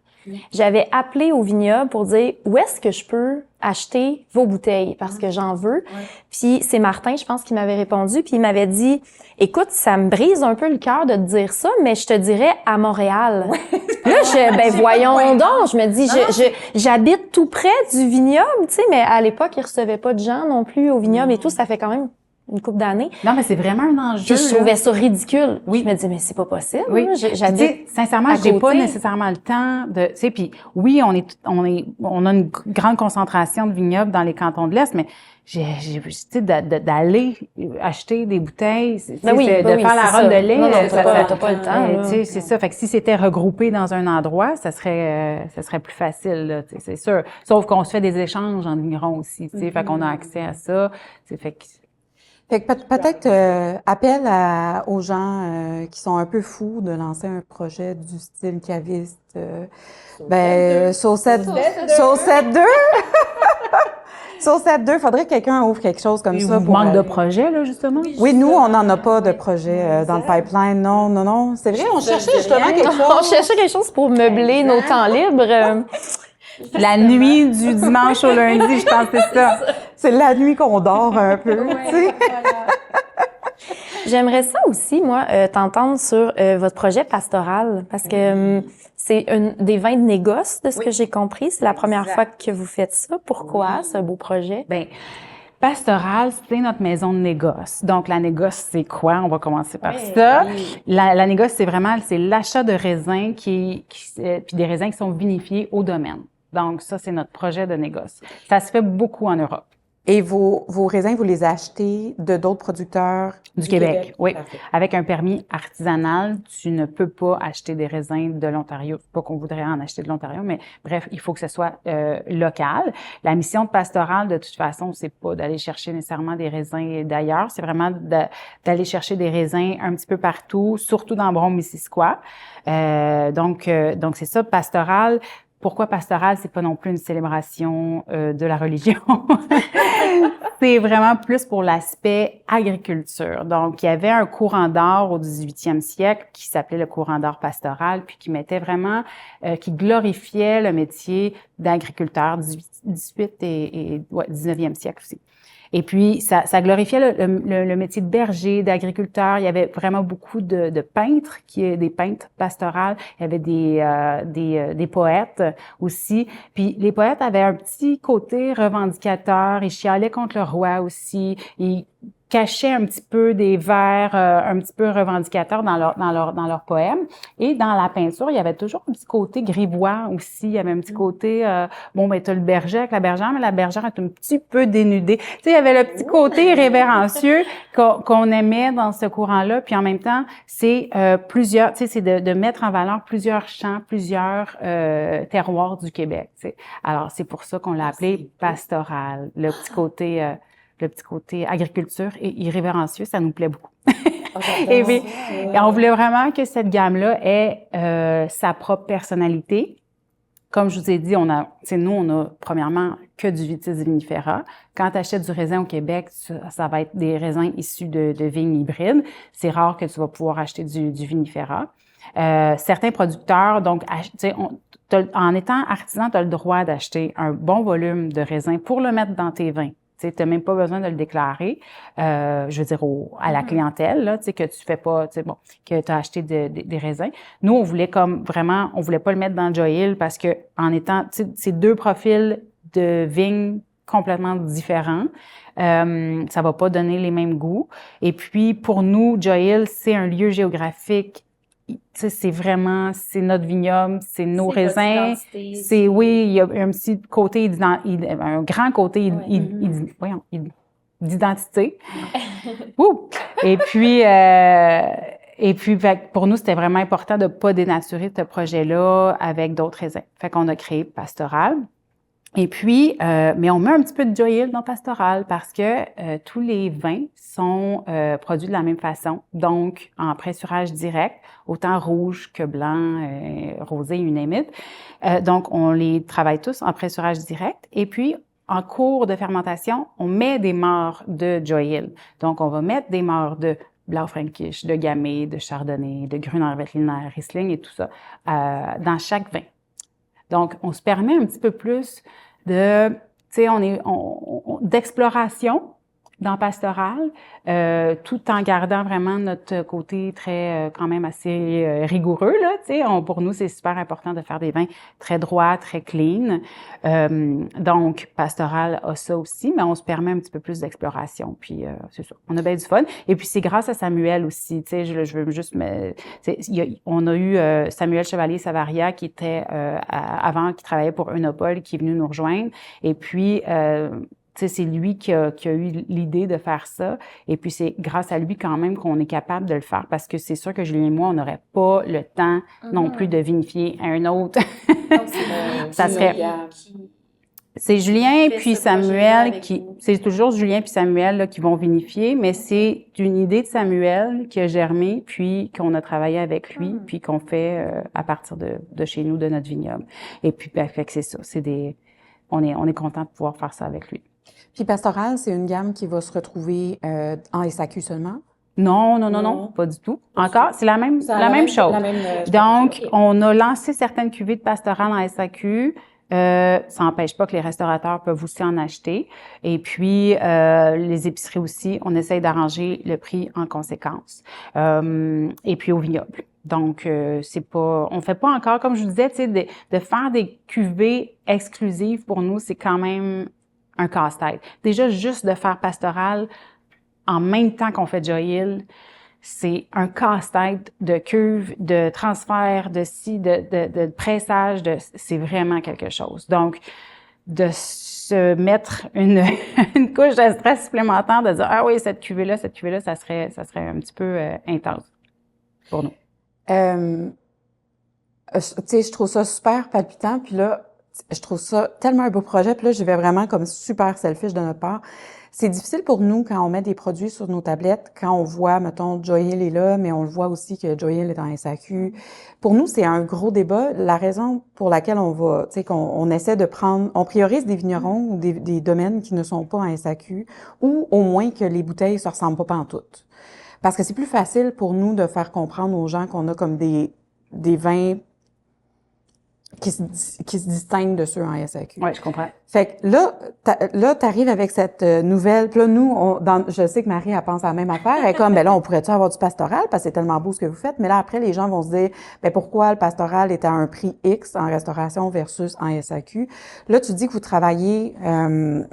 J'avais appelé au vignoble pour dire où est-ce que je peux acheter vos bouteilles parce que j'en veux. Puis c'est Martin, je pense, qui m'avait répondu, puis il m'avait dit écoute, ça me brise un peu le cœur de te dire ça, mais je te dirais à Montréal. Là, voyons donc, je me dis j'habite tout près du vignoble, tu sais, mais à l'époque, il recevait pas de gens non plus au vignoble et tout, ça fait quand même une couple d'années. Non, mais c'est vraiment un enjeu. Puis je trouvais ça ridicule. Oui. Je me disais, mais c'est pas possible. Oui. J'habite. Sincèrement, j'ai pas nécessairement le temps de, tu sais, puis oui, on a une grande concentration de vignobles dans les cantons de l'Est, mais tu sais, d'aller acheter des bouteilles, de faire la ronde de lait. Non, t'as pas le temps. Tu sais, c'est ça. Fait que si c'était regroupé dans un endroit, ça serait plus facile, là, tu sais, c'est sûr. Sauf qu'on se fait des échanges en vignerons aussi, tu sais, fait qu'on a accès à ça. Fait que peut-être appel aux gens qui sont un peu fous de lancer un projet du style caviste. Saucette 2. Saucette 2, faudrait que quelqu'un ouvre quelque chose comme ça. Manque de projet, là, justement? Oui, nous, on n'en a pas de projet dans le pipeline. Non. C'est vrai, on cherchait justement quelque chose. On cherchait quelque chose pour meubler nos temps libres. La nuit du dimanche au lundi, je pense que c'est ça. C'est la nuit qu'on dort un peu, tu sais. J'aimerais ça aussi, moi, t'entendre sur votre projet pastoral, parce que c'est des vins de négoce, de ce que j'ai compris. C'est la première fois que vous faites ça. Pourquoi ce beau projet? Ben, Pastoral, c'est notre maison de négoce. Donc, la négoce, c'est quoi? On va commencer par ça. Oui. La négoce, c'est l'achat de raisins puis des raisins qui sont vinifiés au domaine. Donc, ça, c'est notre projet de négoce. Ça se fait beaucoup en Europe. Et vos raisins, vous les achetez de d'autres producteurs? Du Québec, oui. Parfait. Avec un permis artisanal, tu ne peux pas acheter des raisins de l'Ontario. Pas qu'on voudrait en acheter de l'Ontario, mais bref, il faut que ce soit local. La mission de Pastoral, de toute façon, c'est pas d'aller chercher nécessairement des raisins d'ailleurs. C'est vraiment d'aller chercher des raisins un petit peu partout, surtout dans Brome-Missisquoi. Donc c'est ça, Pastoral. pourquoi pastoral, c'est pas non plus une célébration de la religion. C'est vraiment plus pour l'aspect agriculture. Donc, il y avait un courant d'art au 18e siècle qui s'appelait le courant d'art pastoral, puis qui mettait vraiment, qui glorifiait le métier d'agriculteur, 18 et 19e siècle aussi. Et puis, ça glorifiait le métier de berger, d'agriculteur. Il y avait vraiment beaucoup de peintres, des peintres pastorales. Il y avait des poètes aussi. Puis, les poètes avaient un petit côté revendicateur. Ils chialaient contre le roi aussi. Ils cachaient un petit peu des vers un petit peu revendicateurs dans leurs poèmes. Et dans la peinture, il y avait toujours un petit côté grivois aussi. Il y avait un petit côté, t'as le berger avec la bergère, mais la bergère est un petit peu dénudée. Tu sais, il y avait le petit côté révérencieux qu'on aimait dans ce courant-là. Puis en même temps, c'est plusieurs, tu sais, c'est de mettre en valeur plusieurs champs, plusieurs terroirs du Québec. Tu sais. Alors, c'est pour ça qu'on l'a appelé pastoral. Le petit côté agriculture et irrévérencieux, ça nous plaît beaucoup. Et puis, on voulait vraiment que cette gamme-là ait sa propre personnalité. Comme je vous ai dit, nous, on a premièrement que du Vitis vinifera. Quand tu achètes du raisin au Québec, ça va être des raisins issus de vignes hybrides. C'est rare que tu vas pouvoir acheter du vinifera. Certains producteurs, donc, en étant artisan, tu as le droit d'acheter un bon volume de raisin pour le mettre dans tes vins. Tu n'as même pas besoin de le déclarer, je veux dire, à la clientèle, là, que tu fais pas, que tu as acheté des raisins. Nous, on voulait on voulait pas le mettre dans le Joy Hill parce que en étant, c'est deux profils de vignes complètement différents. Ça va pas donner les mêmes goûts. Et puis, pour nous, Joy Hill, c'est un lieu géographique. C'est notre vignoble, c'est nos raisins. Oui, il y a un petit côté, un grand côté d'identité. Et puis, pour nous, c'était vraiment important de pas dénaturer ce projet-là avec d'autres raisins. Fait qu'on a créé Pastoral. Et puis, mais on met un petit peu de Joy Hill dans Pastoral parce que tous les vins sont produits de la même façon, donc en pressurage direct, autant rouge que blanc, rosé, you name it. Donc, on les travaille tous en pressurage direct. Et puis, en cours de fermentation, on met des morts de Joy Hill. Donc, on va mettre des morts de Blaufränkisch, de Gamay, de Chardonnay, de Gruner Veltliner, Riesling et tout ça dans chaque vin. Donc, on se permet un petit peu plus d'exploration dans Pastoral, tout en gardant vraiment notre côté très, quand même assez rigoureux, là, tu sais. Pour nous, c'est super important de faire des vins très droits, très clean. Donc, Pastoral a ça aussi, mais on se permet un petit peu plus d'exploration. Puis, c'est ça. On a bien du fun. Et puis, c'est grâce à Samuel aussi, tu sais, je veux juste on a eu Samuel Chevalier-Savaria qui était, avant, qui travaillait pour Eunopol, qui est venu nous rejoindre. Et puis, c'est lui qui a eu l'idée de faire ça. Et puis, c'est grâce à lui quand même qu'on est capable de le faire parce que c'est sûr que Julien et moi, on n'aurait pas le temps non plus de vinifier un autre. Ça serait... C'est Julien puis Samuel c'est toujours Julien puis Samuel là, qui vont vinifier, mais c'est une idée de Samuel qui a germé puis qu'on a travaillé avec lui puis qu'on fait à partir de chez nous, de notre vignoble. Et puis, fait que c'est ça. On est content de pouvoir faire ça avec lui. Puis Pastoral, c'est une gamme qui va se retrouver en SAQ seulement? Non, pas du tout. Encore, c'est la même chose. Donc, on a lancé certaines cuvées de Pastoral en SAQ. Ça n'empêche pas que les restaurateurs peuvent aussi en acheter. Et puis, les épiceries aussi, on essaye d'arranger le prix en conséquence. Et puis, au vignoble. Donc, on fait pas encore, comme je vous disais, tu sais, de faire des cuvées exclusives pour nous, c'est quand même un casse-tête. Déjà, juste de faire Pastoral en même temps qu'on fait Joy Hill, c'est un casse-tête de cuve, de transfert, de pressage, c'est vraiment quelque chose. Donc, de se mettre une couche de stress supplémentaire, de dire, ah oui, cette cuvée-là, ça serait un petit peu intense pour nous. Tu sais, je trouve ça super palpitant, puis là, je trouve ça tellement un beau projet, puis là, je vais vraiment comme super selfish de notre part. c'est difficile pour nous quand on met des produits sur nos tablettes, quand on voit, mettons, Joy Hill est là, mais on le voit aussi que Joy Hill est en SAQ. Pour nous, c'est un gros débat. La raison pour laquelle on va, tu sais, qu'on essaie de prendre, on priorise des vignerons ou des domaines qui ne sont pas en SAQ, ou au moins que les bouteilles se ressemblent pas pantoute. Parce que c'est plus facile pour nous de faire comprendre aux gens qu'on a comme des vins qui se distinguent de ceux en SAQ. Oui, je comprends. Fait que là, t'arrives avec cette nouvelle. Puis là, nous, je sais que Marie, elle pense à la même affaire. Elle est comme, ben là, on pourrait-tu avoir du pastoral parce que c'est tellement beau ce que vous faites. Mais là, après, les gens vont se dire, ben pourquoi le pastoral est à un prix X en restauration versus en SAQ. Là, tu dis que vous travaillez, tu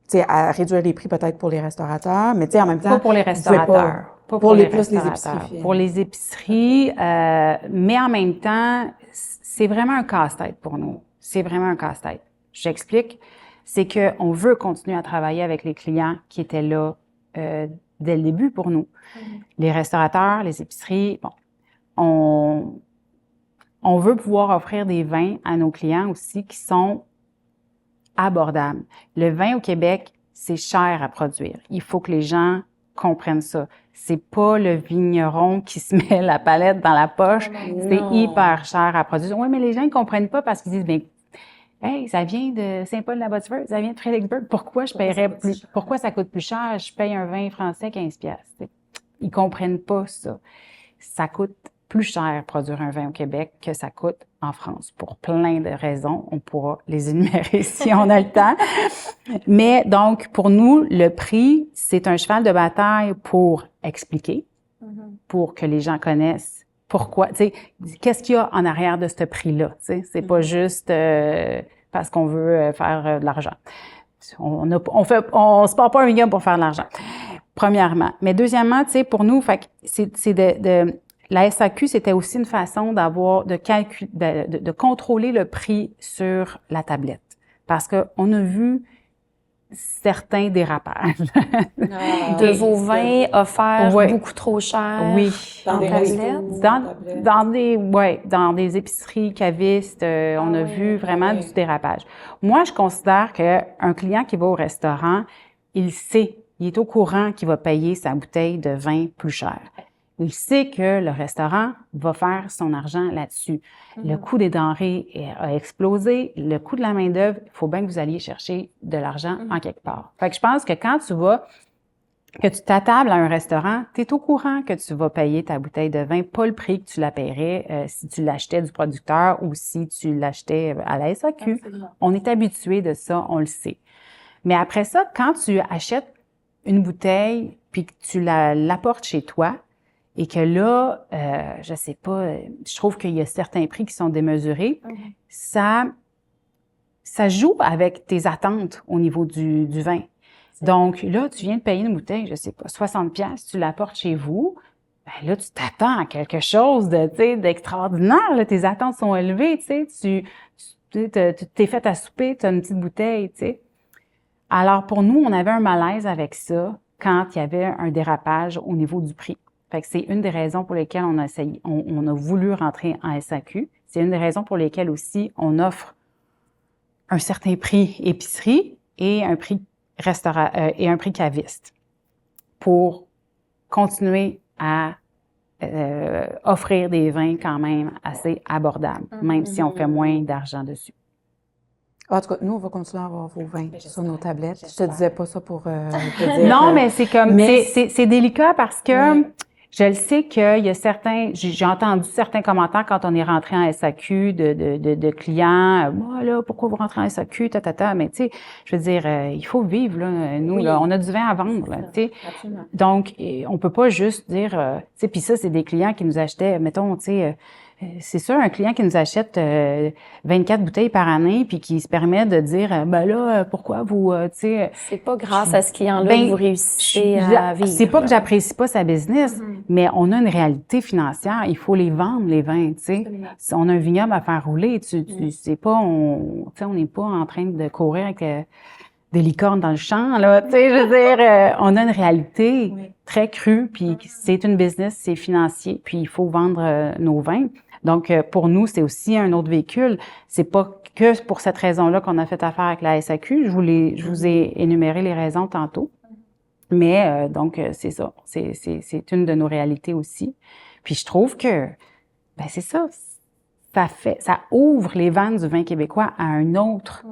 sais, à réduire les prix peut-être pour les restaurateurs, mais tu sais, en même temps. Pas pour les restaurateurs. Pas pour les restaurateurs. épiceries. Pour les épiceries, mais en même temps, c'est vraiment un casse-tête pour nous. C'est vraiment un casse-tête. J'explique. C'est que on veut continuer à travailler avec les clients qui étaient là dès le début pour nous. Les restaurateurs, les épiceries, bon, on veut pouvoir offrir des vins à nos clients aussi qui sont abordables. Le vin au Québec, c'est cher à produire. Il faut que les gens comprennent ça. C'est pas le vigneron qui se met la palette dans la poche. C'est hyper cher à produire. Oui, mais les gens ne comprennent pas parce qu'ils disent, ben, hey, ça vient de Saint-Paul-de-la-Botte-Verte, ça vient de Fredericksburg. Pourquoi je paierais plus, pourquoi ça coûte plus cher? Je paye un vin français 15$. Ils comprennent pas ça. Ça coûte plus cher produire un vin au Québec que ça coûte en France pour plein de raisons. On pourra les énumérer si on a le temps. Mais donc, pour nous, le prix, c'est un cheval de bataille pour expliquer, pour que les gens connaissent pourquoi, tu sais, qu'est-ce qu'il y a en arrière de ce prix-là, tu sais. C'est pas juste parce qu'on veut faire de l'argent. On se part pas un million pour faire de l'argent, premièrement. Mais deuxièmement, tu sais, pour nous, fait que la SAQ, c'était aussi une façon de contrôler le prix sur la tablette. Parce que on a vu certains dérapages. De vos vins offerts beaucoup trop cher. Oui. Dans des tablettes. Dans des épiceries cavistes, on a vu vraiment du dérapage. Moi, je considère qu'un client qui va au restaurant, il est au courant qu'il va payer sa bouteille de vin plus cher. Il sait que le restaurant va faire son argent là-dessus. Le coût des denrées a explosé. Le coût de la main-d'œuvre, il faut bien que vous alliez chercher de l'argent en quelque part. Fait que je pense que quand que tu t'attables à un restaurant, tu es au courant que tu vas payer ta bouteille de vin, pas le prix que tu la paierais si tu l'achetais du producteur ou si tu l'achetais à la SAQ. Absolument. On est habitué de ça, on le sait. Mais après ça, quand tu achètes une bouteille puis que tu l'apportes chez toi, et que là, je sais pas, je trouve qu'il y a certains prix qui sont démesurés. Ça joue avec tes attentes au niveau du vin. Donc là, tu viens de payer une bouteille, je sais pas, 60$, tu l'apportes chez vous. Ben là, tu t'attends à quelque chose d'extraordinaire. Là, tes attentes sont élevées, tu sais. Tu t'es fait à souper, tu as une petite bouteille, tu sais. Alors pour nous, on avait un malaise avec ça quand il y avait un dérapage au niveau du prix. Fait que c'est une des raisons pour lesquelles on a voulu rentrer en SAQ. C'est une des raisons pour lesquelles aussi on offre un certain prix épicerie et un prix restaurant et un prix caviste pour continuer à offrir des vins quand même assez abordables, même si on fait moins d'argent dessus. En tout cas, nous, on va continuer à avoir vos vins sur nos tablettes. Je te disais pas ça pour te dire... Non, mais c'est comme... C'est délicat parce que... Je le sais qu'il y a j'ai entendu certains commentaires quand on est rentré en SAQ de clients. Moi, là, pourquoi vous rentrez en SAQ, mais tu sais, je veux dire, il faut vivre, là. Nous, là, on a du vin à vendre, là, tu sais. Donc, on peut pas juste dire, tu sais, puis ça, c'est des clients qui nous achetaient, mettons, tu sais, c'est sûr, un client qui nous achète 24 bouteilles par année puis qui se permet de dire ben là pourquoi vous tu sais c'est pas grâce à ce client-là que vous réussissez à vivre. C'est pas que j'apprécie pas sa business, mais on a une réalité financière, il faut les vendre les vins, tu sais. Si on a un vignoble à faire rouler, tu sais pas on n'est pas en train de courir avec des licornes dans le champ, là, tu sais, je veux dire, on a une réalité très crue, puis c'est une business, c'est financier, puis il faut vendre nos vins. Donc, pour nous, c'est aussi un autre véhicule. C'est pas que pour cette raison-là qu'on a fait affaire avec la SAQ. Je vous ai énuméré les raisons tantôt. Mais donc, c'est ça. C'est une de nos réalités aussi. Puis je trouve que, ben c'est ça. Ça ouvre les vannes du vin québécois à un autre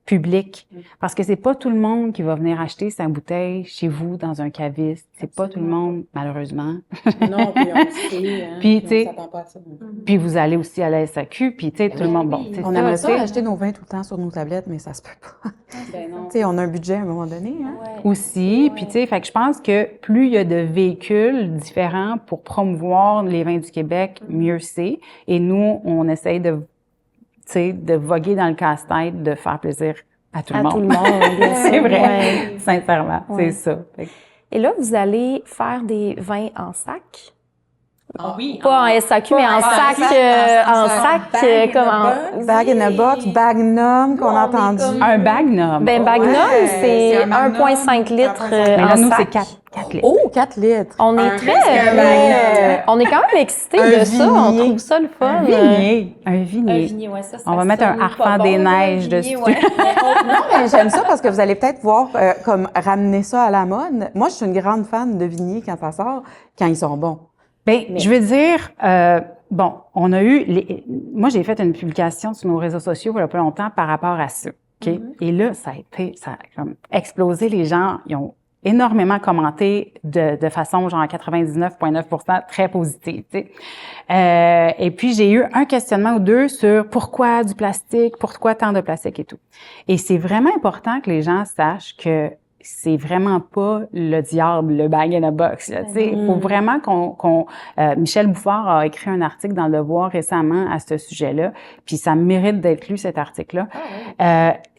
public. Parce que c'est pas tout le monde qui va venir acheter sa bouteille chez vous dans un caviste. C'est pas tout le monde, malheureusement. Non, puis on sait, hein, Puis, tu sais, on s'attend pas à ça. puis vous allez aussi à la SAQ, puis tu sais, tout le monde, bon, c'est On ça, aimerait tu sais. ça acheter nos vins tout le temps sur nos tablettes, mais ça se peut pas. Ben non. Tu sais, on a un budget à un moment donné, hein. Aussi, puis tu sais, fait que je pense que plus il y a de véhicules différents pour promouvoir les vins du Québec, mieux c'est. Et nous, on essaye de, tu sais, de voguer dans le casse-tête, de faire plaisir à tout le monde. À tout le monde, bien sûr. C'est vrai, Ouais. sincèrement, Ouais. c'est ça. Fait que- Et là, vous allez faire des vins en sac. Oui. Pas en SAQ, mais en sac, comme en... Bag in a box, Bagnum qu'on a entendu. Un Bagnum. Ben, Bagnum, c'est c'est un Magnum, 1,5 litres mais là, en nous, sac. c'est 4 litres. Oh, 4 litres. On est presque un très... Magnum. on est quand même excités Un de ça. On vignier. trouve ça le fun. Un vignier. Un vignier. vignier, ouais, ça On va mettre un sonne harpent pas des bon, là, neiges vignier, dessus. ouais. Non, mais j'aime ça parce que vous allez peut-être voir comme ramener ça à la mode. Moi, je suis une grande fan de vignes quand ça sort, quand ils sont bons. Ben, je veux dire, bon, on a eu, moi j'ai fait une publication sur nos réseaux sociaux il y a pas longtemps par rapport à ça, ok. Et là, ça a comme explosé. Les gens, ils ont énormément commenté de façon genre 99,9% très positive, tu sais. Et puis j'ai eu un questionnement ou deux sur pourquoi du plastique, pourquoi tant de plastique et tout. Et c'est vraiment important que les gens sachent que c'est vraiment pas le diable, le bag in a box. Là, tu sais, il faut vraiment Michel Bouffard a écrit un article dans Le Devoir récemment à ce sujet-là, puis ça mérite d'être lu, cet article-là.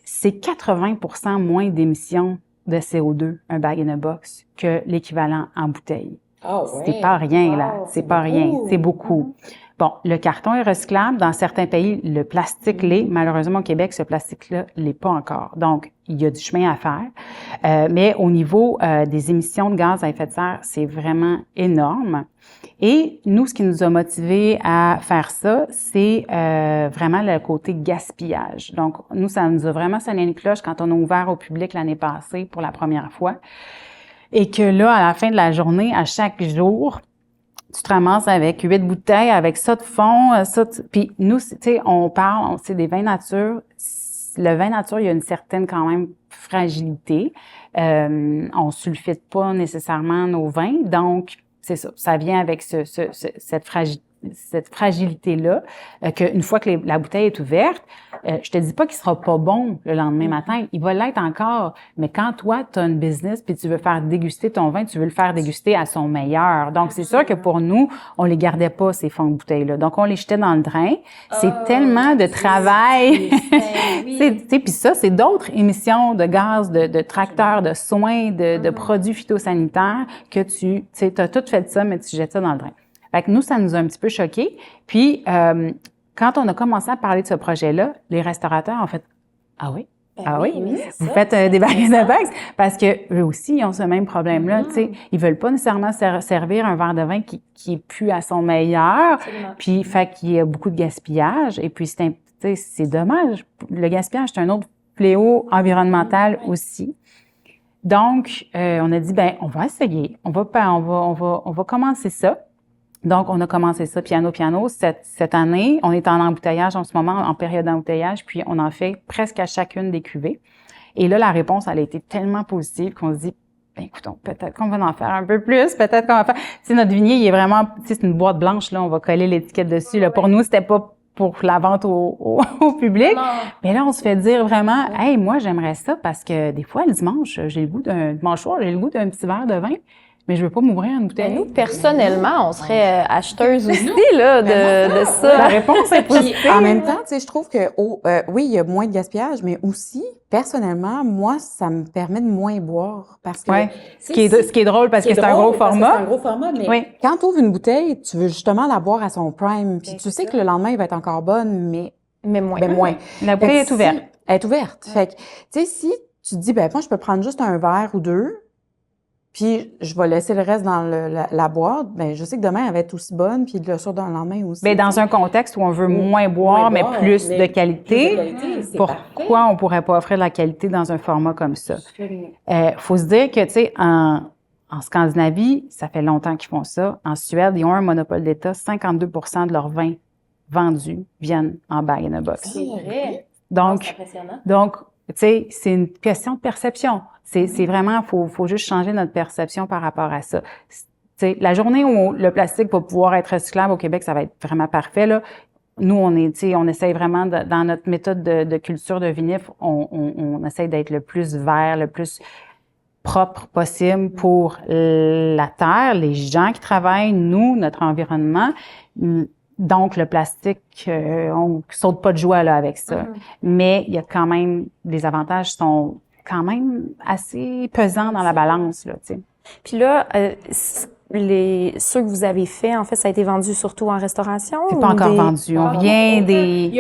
C'est 80% moins d'émissions de CO2, un bag in a box, que l'équivalent en bouteille. Ah ouais. C'est pas rien, là. Wow, C'est pas rien. C'est beaucoup. Bon, le carton est recyclable. Dans certains pays, le plastique l'est. Malheureusement, au Québec, ce plastique-là l'est pas encore. Donc, il y a du chemin à faire. Mais au niveau des émissions de gaz à effet de serre, c'est vraiment énorme. Et nous, ce qui nous a motivés à faire ça, c'est vraiment le côté gaspillage. Donc, nous, ça nous a vraiment sonné une cloche quand on a ouvert au public l'année passée pour la première fois. Et que là, à la fin de la journée, à chaque jour, tu te ramasses avec 8 bouteilles, avec ça de fond, ça. Puis nous, tu sais, on parle, c'est des vins nature. Le vin nature, il y a une certaine quand même fragilité. On sulfite pas nécessairement nos vins, donc c'est ça. Ça vient avec cette fragilité-là, qu'une fois que la bouteille est ouverte, je te dis pas qu'il sera pas bon le lendemain matin, il va l'être encore, mais quand toi, tu as une business puis tu veux faire déguster ton vin, tu veux le faire déguster à son meilleur. Donc, c'est sûr que pour nous, on les gardait pas, ces fonds de bouteilles-là. Donc, on les jetait dans le drain. C'est tellement de travail. Puis ça, c'est d'autres émissions de gaz, de tracteurs, de soins, de produits phytosanitaires que tu as tout fait ça, mais tu jettes ça dans le drain. Fait que nous, ça nous a un petit peu choqués. Puis, quand on a commencé à parler de ce projet-là, les restaurateurs ont fait « Ah oui? Ah oui? Vous faites des bags in a box? » Parce que eux aussi, ils ont ce même problème-là. Tu sais, ils veulent pas nécessairement servir un verre de vin qui est plus à son meilleur. Puis, fait qu'il y a beaucoup de gaspillage. Et puis, c'est dommage. Le gaspillage, c'est un autre fléau environnemental aussi. Donc, on a dit, ben, on va essayer. On va commencer ça. Donc, on a commencé ça piano. Cette année, on est en embouteillage en ce moment, en période d'embouteillage, puis on en fait presque à chacune des cuvées. Et là, la réponse, elle a été tellement positive qu'on se dit, ben, écoutons, peut-être qu'on va en faire un peu plus, peut-être qu'on va faire... Tu sais, notre vignier, il est vraiment... Tu sais, c'est une boîte blanche, là, on va coller l'étiquette dessus. Là. Pour nous, c'était pas pour la vente au public. Non. Mais là, on se fait dire vraiment, « Hey, moi, j'aimerais ça parce que des fois, le dimanche, dimanche soir, j'ai le goût d'un petit verre de vin. » Mais je veux pas m'ouvrir une bouteille. Nous, personnellement, on serait acheteuses aussi, là, de ça. La réponse est positive. En même temps, tu sais, je trouve que, oui, il y a moins de gaspillage, mais aussi, personnellement, moi, ça me permet de moins boire. Parce que. Ouais. Ce qui est drôle parce que c'est un gros format. C'est un gros format, mais. Oui. Quand tu ouvres une bouteille, tu veux justement la boire à son prime. Puis tu sais que le lendemain, elle va être encore bonne, mais moins. La bouteille est ouverte. Elle est ouverte. Fait que, tu sais, si tu te dis, ben, moi, je peux prendre juste un verre ou deux, puis je vais laisser le reste dans la boîte, ben je sais que demain, elle va être aussi bonne, puis le soir dans le lendemain aussi. Bien, dans un contexte où on veut moins boire, mais plus de qualité, pourquoi on pourrait pas offrir de la qualité dans un format comme ça? Faut se dire que, tu sais, en Scandinavie, ça fait longtemps qu'ils font ça. En Suède, ils ont un monopole d'État. 52 de leurs vins vendus viennent en bag-in-a-box. C'est vrai. Donc, c'est impressionnant. donc, tu sais, c'est une question de perception. C'est vraiment, faut juste changer notre perception par rapport à ça. Tu sais, la journée où le plastique va pouvoir être recyclable au Québec, ça va être vraiment parfait, là. Nous, on essaye vraiment, dans notre méthode de culture de vinif, on essaye d'être le plus vert, le plus propre possible pour la terre, les gens qui travaillent, nous, notre environnement. Donc, le plastique, on saute pas de joie là avec ça. Mais il y a quand même, les avantages sont quand même assez pesants dans la balance, là, tu sais. Puis là, ceux que vous avez fait, en fait, ça a été vendu surtout en restauration? C'est pas encore vendu. On vient des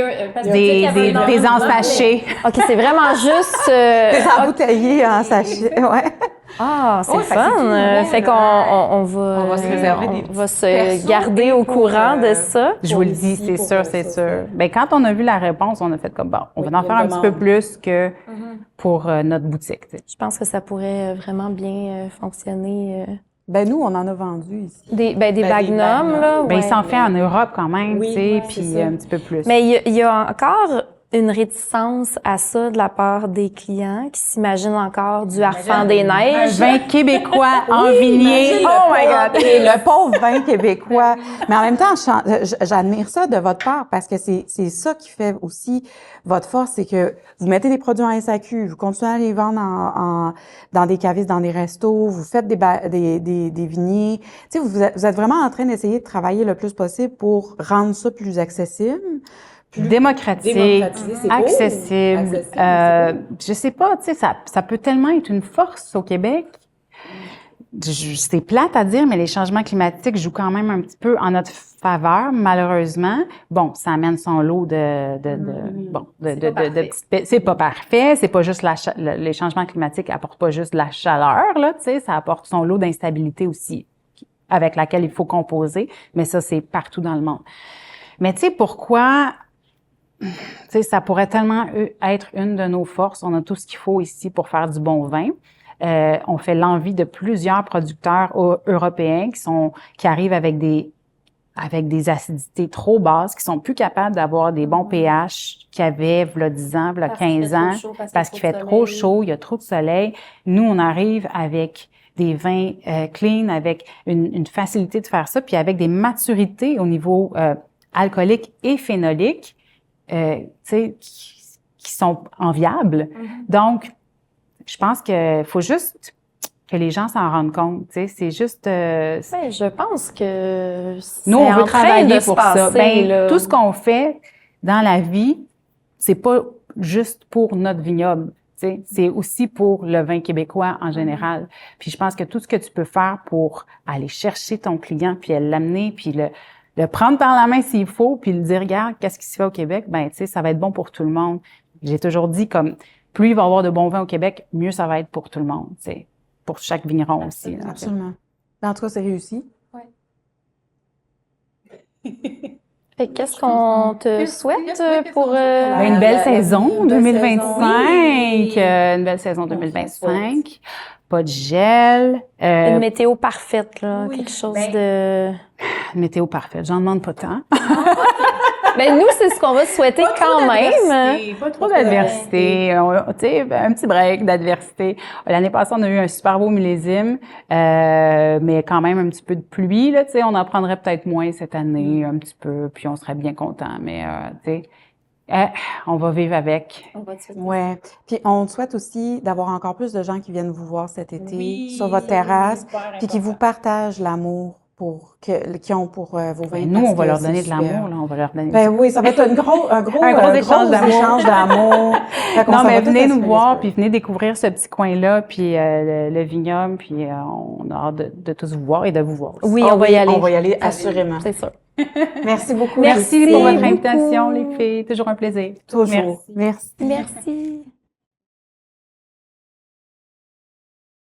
ensachés. OK, c'est vraiment juste... Des embouteillés en sachet, ouais. Ah, c'est Ouais, fun. Fait qu'on on va se réserver des on va se garder au courant de ça. Je vous le dis, c'est sûr, c'est sûr. Ben quand on a vu la réponse, on a fait comme, bon, on va en faire un petit peu plus que pour notre boutique, tu sais. Je pense que ça pourrait vraiment bien fonctionner. Ben nous, on en a vendu ici. Des Magnum, là. Ben, ouais. il s'en fait en Europe quand même, Oui, tu sais, ouais, puis c'est ça. un petit peu plus. Mais il y a encore une réticence à ça de la part des clients qui s'imaginent encore du Harfang des Un Neiges. vin québécois en vignier. Oh my God! Et le pauvre vin québécois. Mais en même temps, j'admire ça de votre part parce que c'est ça qui fait aussi votre force, c'est que vous mettez des produits en SAQ, vous continuez à les vendre dans des cavistes, dans des restos, vous faites des vigniers. Tu sais, vous êtes vraiment en train d'essayer de travailler le plus possible pour rendre ça plus accessible. Démocratique, Démocratisé, c'est beau. accessible. Je sais pas, tu sais, ça peut tellement être une force au Québec. C'est plate à dire, mais les changements climatiques jouent quand même un petit peu en notre faveur, malheureusement. Bon, ça amène son lot c'est pas parfait. C'est pas juste les changements climatiques apportent pas juste la chaleur, là, tu sais, ça apporte son lot d'instabilité aussi, avec laquelle il faut composer. Mais ça, c'est partout dans le monde. Mais tu sais, pourquoi? Tu sais, ça pourrait tellement être une de nos forces. On a tout ce qu'il faut ici pour faire du bon vin. On fait l'envie de plusieurs producteurs européens qui arrivent avec des acidités trop basses, qui sont plus capables d'avoir des bons pH qu'il y avait, v'là 10 ans, v'là 15 ans, parce qu'il fait trop chaud, il y a trop de soleil. Nous, on arrive avec des vins clean, avec une facilité de faire ça, puis avec des maturités au niveau alcoolique et phénolique, tu sais, qui sont enviables. Donc, je pense qu'il faut juste que les gens s'en rendent compte, tu sais, c'est juste... Je pense que nous, on veut en train travailler de pour se ça. passer, Ben, là. tout ce qu'on fait dans la vie, c'est pas juste pour notre vignoble, tu sais, c'est aussi pour le vin québécois en général. Puis je pense que tout ce que tu peux faire pour aller chercher ton client, puis l'amener, puis le prendre par la main s'il faut, puis le dire, regarde, qu'est-ce qui se fait au Québec, ben, tu sais, ça va être bon pour tout le monde. J'ai toujours dit, comme, plus il va y avoir de bons vins au Québec, mieux ça va être pour tout le monde, tu sais, pour chaque vigneron aussi. Là. Absolument. Ben, en tout cas, c'est réussi. Fait que qu'est-ce qu'on te souhaite pour... Une belle saison 2025, une belle saison 2025. Pas de gel. Une météo parfaite, là, quelque chose de... Une météo parfaite, j'en demande pas tant. Ben nous, c'est ce qu'on va souhaiter quand même. Pas trop d'adversité. Tu sais, un petit break d'adversité. L'année passée, on a eu un super beau millésime, mais quand même un petit peu de pluie, là, tu sais, on en prendrait peut-être moins cette année, un petit peu, puis on serait bien content, mais tu sais, on va vivre avec. Ouais. Puis on souhaite aussi d'avoir encore plus de gens qui viennent vous voir cet été sur votre terrasse, puis qui vous partagent l'amour qu'ils ont pour vos vins. Nous, on va leur donner de l'amour, là, on va leur donner. Ben oui, ça va être un gros échange d'amour. Non, mais venez nous voir, puis venez découvrir ce petit coin-là, puis le vignoble, puis on a hâte de tous vous voir et de vous voir aussi. Oui, on va y aller. On va y aller, assurément. C'est sûr. Merci beaucoup. Merci pour votre beaucoup. invitation, les filles. Toujours un plaisir. Toujours. Merci. Merci.